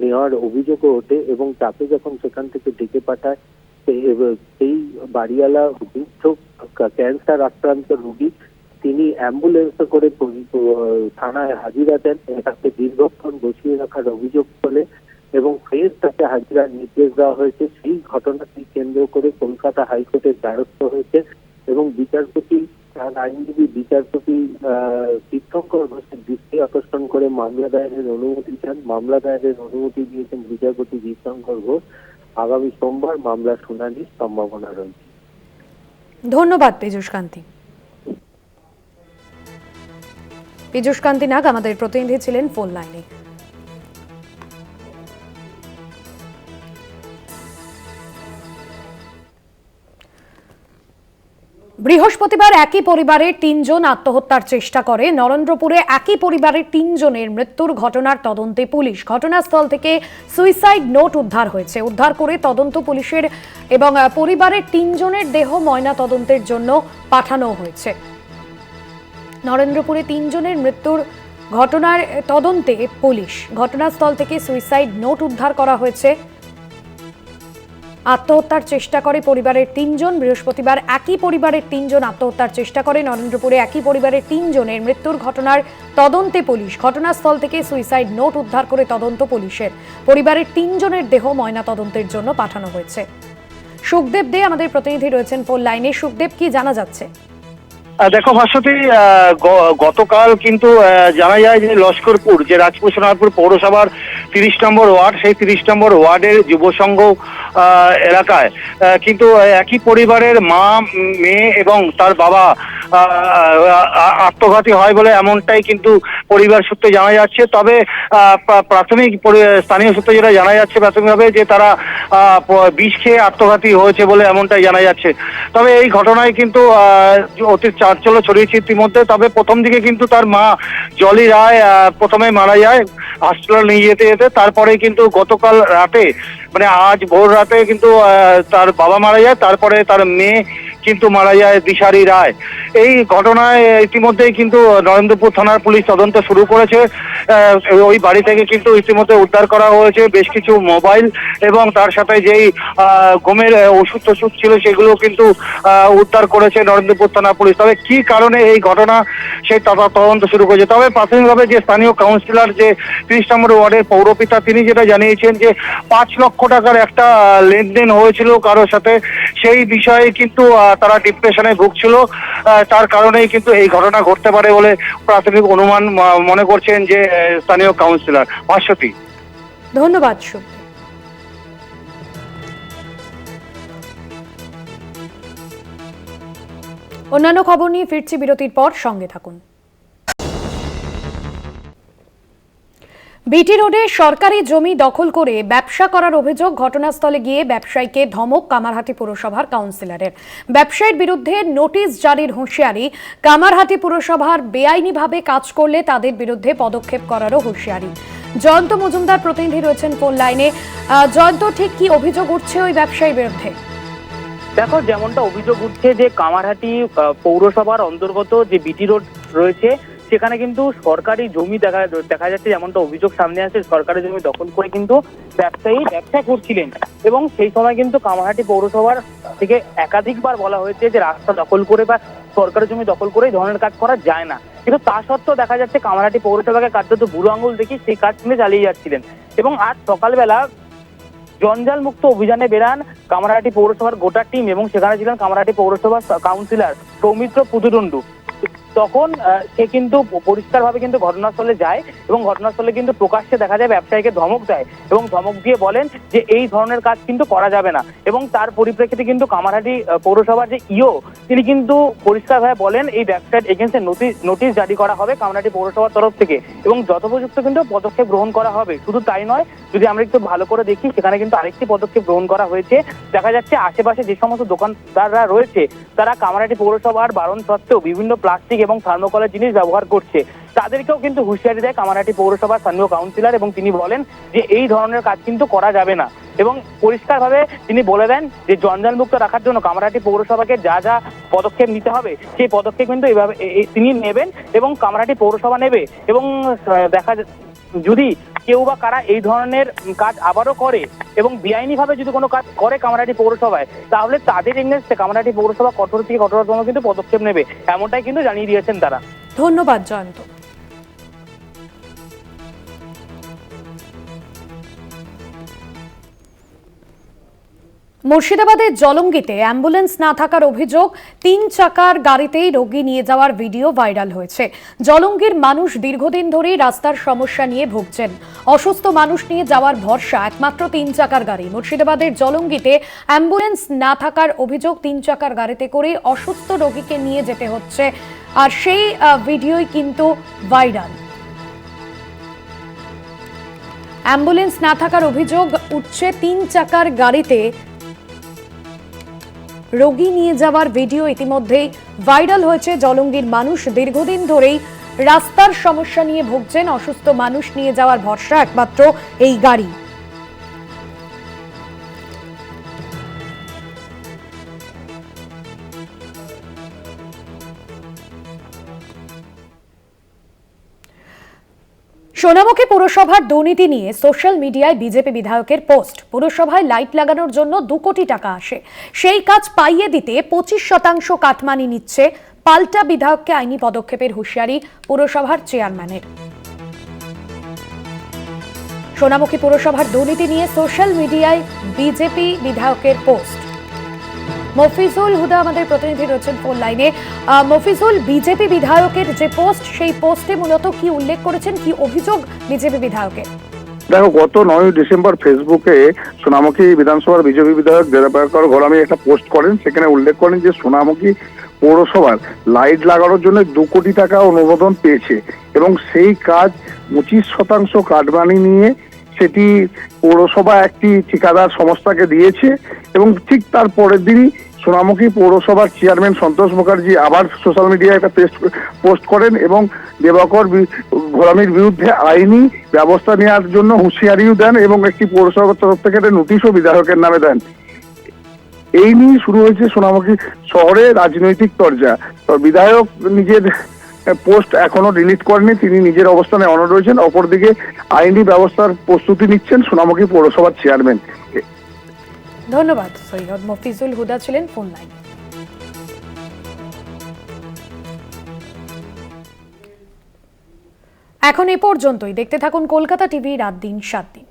নেওয়ার অভিযোগও ওঠে। এবং তাকে যখন সেখান থেকে ডেকে পাঠায় সেই বাড়িওয়ালা বৃদ্ধ ক্যান্সার আক্রান্ত রোগী, তিনি অ্যাম্বুলেন্সে করে থানায় হাজিরা দেন। তাকে দীর্ঘক্ষণ বসিয়ে রাখার অভিযোগ তোলে এবং ফের তাকে হাজিরার নির্দেশ দেওয়া হয়েছে। সেই ঘটনাটি কেন্দ্র করে কলকাতা হাইকোর্টের দ্বারস্থ হয়েছে এবং বিচারপতি আইনজীবী বিচারপতি তীর্থঙ্কর ঘোষের দৃষ্টি আকর্ষণ করে মামলা দায়েরের অনুমতি চান। মামলা দায়েরের অনুমতি দিয়েছেন বিচারপতি তীর্থঙ্কর ঘোষ। আগামী সোমবার মামলার শুনানির সম্ভাবনা রয়েছে। ধন্যবাদ পীযূষ কান্তি। পীযূষ কান্তি নাগ আমাদের প্রতিনিধি ছিলেন ফোন লাইনে। বৃহস্পতিবার একই পরিবারের 3 জন আত্মহত্যার চেষ্টা করে। নরেন্দ্রপুরে একই পরিবারের 3 জনের মৃত্যুর ঘটনার তদন্তে পুলিশ। ঘটনাস্থল থেকে সুইসাইড নোট উদ্ধার হয়েছে। উদ্ধার করে তদন্ত পুলিশের এবং পরিবারের 3 জনের দেহ ময়না তদন্তের জন্য পাঠানো হয়েছে। নরেন্দ্রপুরে 3 জনের মৃত্যুর ঘটনার তদন্তে পুলিশ। ঘটনাস্থল থেকে সুইসাইড নোট উদ্ধার করা হয়েছে। আত্মহত্যার চেষ্টা করে পরিবারের 3 জন। বৃহস্পতিবার একই পরিবারের 3 জন আত্মহত্যার চেষ্টা করে। নরেন্দ্রপুরে একই পরিবারের 3 জনের মৃত্যুর ঘটনার তদন্তে পুলিশ। ঘটনাস্থল থেকে সুইসাইড নোট উদ্ধার করে তদন্ত পুলিশের। পরিবারের 3 জনের দেহ ময়না তদন্তের জন্য পাঠানো হয়েছে। সুখদেব দে আমাদের প্রতিনিধি রয়েছেন ফোন লাইনে। সুখদেব, কি জানা যাচ্ছে? দেখো ভাস্বতী, গতকাল কিন্তু জানা যায় যে লস্করপুর, যে রাজপুর সোনারপুর পৌরসভার 30 নম্বর ওয়ার্ড, সেই 30 নম্বর ওয়ার্ডের যুব সংঘ এলাকায় কিন্তু একই পরিবারের মা, মেয়ে এবং তার বাবা আত্মঘাতী হয় বলে এমনটাই কিন্তু পরিবার সূত্রে জানা যাচ্ছে। তবে প্রাথমিক স্থানীয় সূত্রে যেটা জানা যাচ্ছে প্রাথমিকভাবে, যে তারা বিষ খেয়ে আত্মঘাতী হয়েছে বলে এমনটাই জানা যাচ্ছে। তবে এই ঘটনায় কিন্তু অতি চাঞ্চল্য ছড়িয়েছে ইতিমধ্যে। তবে প্রথম দিকে কিন্তু তার মা জলি রায় প্রথমে মারা যায় হসপিটাল নিয়ে যেতে যেতে, তারপরে কিন্তু গতকাল রাতে, মানে আজ ভোর রাতে কিন্তু তার বাবা মারা যায়, তারপরে তার মেয়ে কিন্তু মারা যায় দিশারি রায়। এই ঘটনায় ইতিমধ্যেই কিন্তু নরেন্দ্রপুর থানার পুলিশ তদন্ত শুরু করেছে। ওই বাড়ি থেকে কিন্তু ইতিমধ্যে উদ্ধার করা হয়েছে বেশ কিছু মোবাইল এবং তার সাথে যেই ঘুমের ওষুধ টষুধ ছিল সেগুলো কিন্তু উদ্ধার করেছে নরেন্দ্রপুর থানা পুলিশ। তবে কি কারণে এই ঘটনা সেই তদন্ত শুরু করেছে। তবে প্রাথমিকভাবে যে স্থানীয় কাউন্সিলর, যে 30 নম্বর ওয়ার্ডের পৌরপিতা, তিনি যেটা জানিয়েছেন যে 5 লক্ষ টাকার একটা লেনদেন হয়েছিল কারোর সাথে, সেই বিষয়ে কিন্তু তারা ডিপ্রেশনে ভুগছিল, তার কারণেই কিন্তু এই ঘটনা ঘটতে পারে বলে প্রাথমিক অনুমান মনে করছেন যে স্থানীয় কাউন্সিলর। ভাস্বতী, ধন্যবাদ শুভ। অন্যান্য খবর নিয়ে ফিরছি বিরতির পর, সঙ্গে থাকুন। বিটি রোডে সরকারি জমি দখল করে ব্যবসা করার অভিযোগ, ঘটনাস্থলে গিয়ে ব্যবসায়ীকে ধমক কামারহাটি পুরসভার কাউন্সিলরের। ব্যবসায়ীর বিরুদ্ধে নোটিশ জারির হুঁশিয়ারি, কামারহাটি পুরসভার বেআইনিভাবে কাজ করলে তাদের বিরুদ্ধে পদক্ষেপ করারও হুঁশিয়ারি। জয়ন্ত মজুমদার প্রতিনিধি রয়েছেন ফোন লাইনে। জয়ন্ত, ঠিক কি অভিযোগ উঠছে ওই ব্যবসায়ীর বিরুদ্ধে? দেখো, যেমনটা অভিযোগ উঠছে যে কামারহাটি পৌরসভার অন্তর্গত যে বিটি রোড রয়েছে সেখানে কিন্তু সরকারি জমি দেখা যাচ্ছে, যেমনটা অভিযোগ সামনে আসে, সরকারি জমি দখল করে কিন্তু ব্যবসায়ী ব্যবসা করছিলেন। এবং সেই সময় কিন্তু কামারহাটি পৌরসভার থেকে একাধিকবার বলা হয়েছে যে রাস্তা দখল করে বা সরকারি জমি দখল করে এই ধরনের কাজ করা যায় না। কিন্তু তা সত্ত্বেও দেখা যাচ্ছে কামারহাটি পৌরসভাকে কার্যত বুড়ো আঙুল দেখি সেই কাজ তিনি চালিয়ে যাচ্ছিলেন। এবং আজ সকালবেলা জঞ্জাল মুক্ত অভিযানে বেরান কামারহাটি পৌরসভার গোটা টিম, এবং সেখানে ছিলেন কামারহাটি পৌরসভার কাউন্সিলর সৌমিত্র পুদুরুন্ডু। তখন সে কিন্তু পরিষ্কারভাবে কিন্তু ঘটনাস্থলে যায় এবং ঘটনাস্থলে কিন্তু প্রকাশ্যে দেখা যায় ব্যবসায়ীকে ধমক দেয় এবং ধমক দিয়ে বলেন যে এই ধরনের কাজ কিন্তু করা যাবে না। এবং তার পরিপ্রেক্ষিতে কিন্তু কামারহাটি পৌরসভার যে ইও, তিনি কিন্তু পরিষ্কারভাবে বলেন এই ব্যবসায়ীর এগেইনস্টে নোটিশ জারি করা হবে কামারহাটি পৌরসভার তরফ থেকে এবং যথোপযুক্ত কিন্তু পদক্ষেপ গ্রহণ করা হবে। শুধু তাই নয়, যদি আমরা একটু ভালো করে দেখি সেখানে কিন্তু আরেকটি পদক্ষেপ গ্রহণ করা হয়েছে। দেখা যাচ্ছে আশেপাশে যে সমস্ত দোকানদাররা রয়েছে তারা কামারহাটি পৌরসভার বারণ সত্ত্বেও বিভিন্ন প্লাস্টিক এবং থার্মোকলের জিনিস ব্যবহার করছে, তাদেরকেও কিন্তু হুঁশিয়ারি দেয় কামারহাটি পৌরসভার স্থানীয় কাউন্সিলর এবং তিনি বলেন যে এই ধরনের কাজ কিন্তু করা যাবে না। এবং পরিষ্কারভাবে তিনি বলে দেন যে জঞ্জাল মুক্ত রাখার জন্য কামারহাটি পৌরসভাকে যা যা পদক্ষেপ নিতে হবে সেই পদক্ষেপ কিন্তু এইভাবে তিনি নেবেন এবং কামারহাটি পৌরসভা নেবে। এবং দেখা যদি কেউ বা কারা এই ধরনের কাজ আবারও করে এবং বেআইনিভাবে যদি কোনো কাজ করে কামারহাটি পৌরসভায়, তাহলে তাদের এগেইনস্টে কামারহাটি পৌরসভা কঠোর থেকে কঠোরতম কিন্তু পদক্ষেপ নেবে, এমনটাই কিন্তু জানিয়ে দিয়েছেন তারা। ধন্যবাদ জয়ন্ত। মুর্শিদাবাদের জলঙ্গিতে অ্যাম্বুলেন্স না থাকার অভিযোগ, 3 চাকার গাড়িতেই রোগী নিয়ে যাওয়ার ভিডিও ভাইরাল হয়েছে। জলঙ্গির মানুষ দীর্ঘদিন ধরেই রাস্তার সমস্যা নিয়ে ভুগছেন। অসুস্থ মানুষ নিয়ে যাওয়ার ভরসা একমাত্র 3 চাকার গাড়ি। মুর্শিদাবাদের জলঙ্গিতে অ্যাম্বুলেন্স না থাকার অভিযোগ, 3 চাকার গাড়িতে করে অসুস্থ রোগীকে নিয়ে যেতে হচ্ছে, আর সেই ভিডিওই কিন্তু ভাইরাল। অ্যাম্বুলেন্স না থাকার অভিযোগ উঠছে, 3 চাকার গাড়িতে রোগী নিয়ে যাওয়ার ভিডিও ইতিমধ্যেই ভাইরাল হয়েছে। জলঙ্গির মানুষ দীর্ঘদিন ধরেই রাস্তার সমস্যা নিয়ে ভুগছেন। অসুস্থ মানুষ নিয়ে যাওয়ার ভরসা একমাত্র এই গাড়ি। সোনামুখী পুরসভার দুর্নীতি নিয়ে সোশ্যাল মিডিয়ায় বিজেপি বিধায়কের পোস্ট। পুরসভায় লাইট লাগানোর জন্য 2 কোটি টাকা আসে, সেই কাজ পাইয়ে দিতে 25% কাটমানি নিচ্ছে। পাল্টা বিধায়ককে আইনি পদক্ষেপের হুঁশিয়ারি পুরসভার চেয়ারম্যানের। সোনামুখী পুরসভার দুর্নীতি নিয়ে সোশ্যাল মিডিয়ায় বিজেপি বিধায়কের পোস্ট। মফিজুল হুদা আমাদের প্রতিনিধি রয়েছেন ফোন লাইনে। মফিজুল, বিজেপি বিধায়কের যে পোস্ট, সেই পোস্টে মূলত কি উল্লেখ করেছেন, কি অভিযোগ বিজেপি বিধায়কের? দেখো, গত 9 ডিসেম্বর ফেসবুকে সোনামুখী বিধানসভার বিজেপি বিধায়ক দেবাকর ঘোলামি একটা পোস্ট করেন। সেখানে উল্লেখ করেন যে সোনামুখী পৌরসভার লাইট লাগানোর জন্য 2 কোটি টাকা অনুমোদন পেয়েছে এবং সেই কাজ 25% কাটমানি নিয়ে সেটি পৌরসভা একটি ঠিকাদার সংস্থাকে দিয়েছে এবং ঠিক তার পরের দিনই সোনামুখী পৌরসভার চেয়ারম্যান সন্তোষ মুখার্জি আবার সোশ্যাল মিডিয়ায় একটা পোস্ট করেন এবং দেবাকর ঘোলামির বিরুদ্ধে আইনি ব্যবস্থা নেওয়ার জন্য হুঁশিয়ারিও দেন এবং একটি পৌরসভার তরফ থেকে একটা নোটিশও বিধায়কের নামে দেন। এই নিয়ে শুরু হয়েছে সোনামুখী শহরে রাজনৈতিক চর্চা। তো বিধায়ক নিজের পোস্ট এখনো ডিলিট করেনি, তিনি নিজের অবস্থানে অনড় রয়েছেন। অপরদিকে আইনি ব্যবস্থার প্রস্তুতি নিচ্ছেন সোনামুখী পৌরসভার চেয়ারম্যান। ধন্যবাদ। সৈয়দ মফিজুল হুদা ছিলেন ফোন লাইনে। এখন এ পর্যন্তই। দেখতে থাকুন কলকাতা টিভি রাত দিন 7 দিন।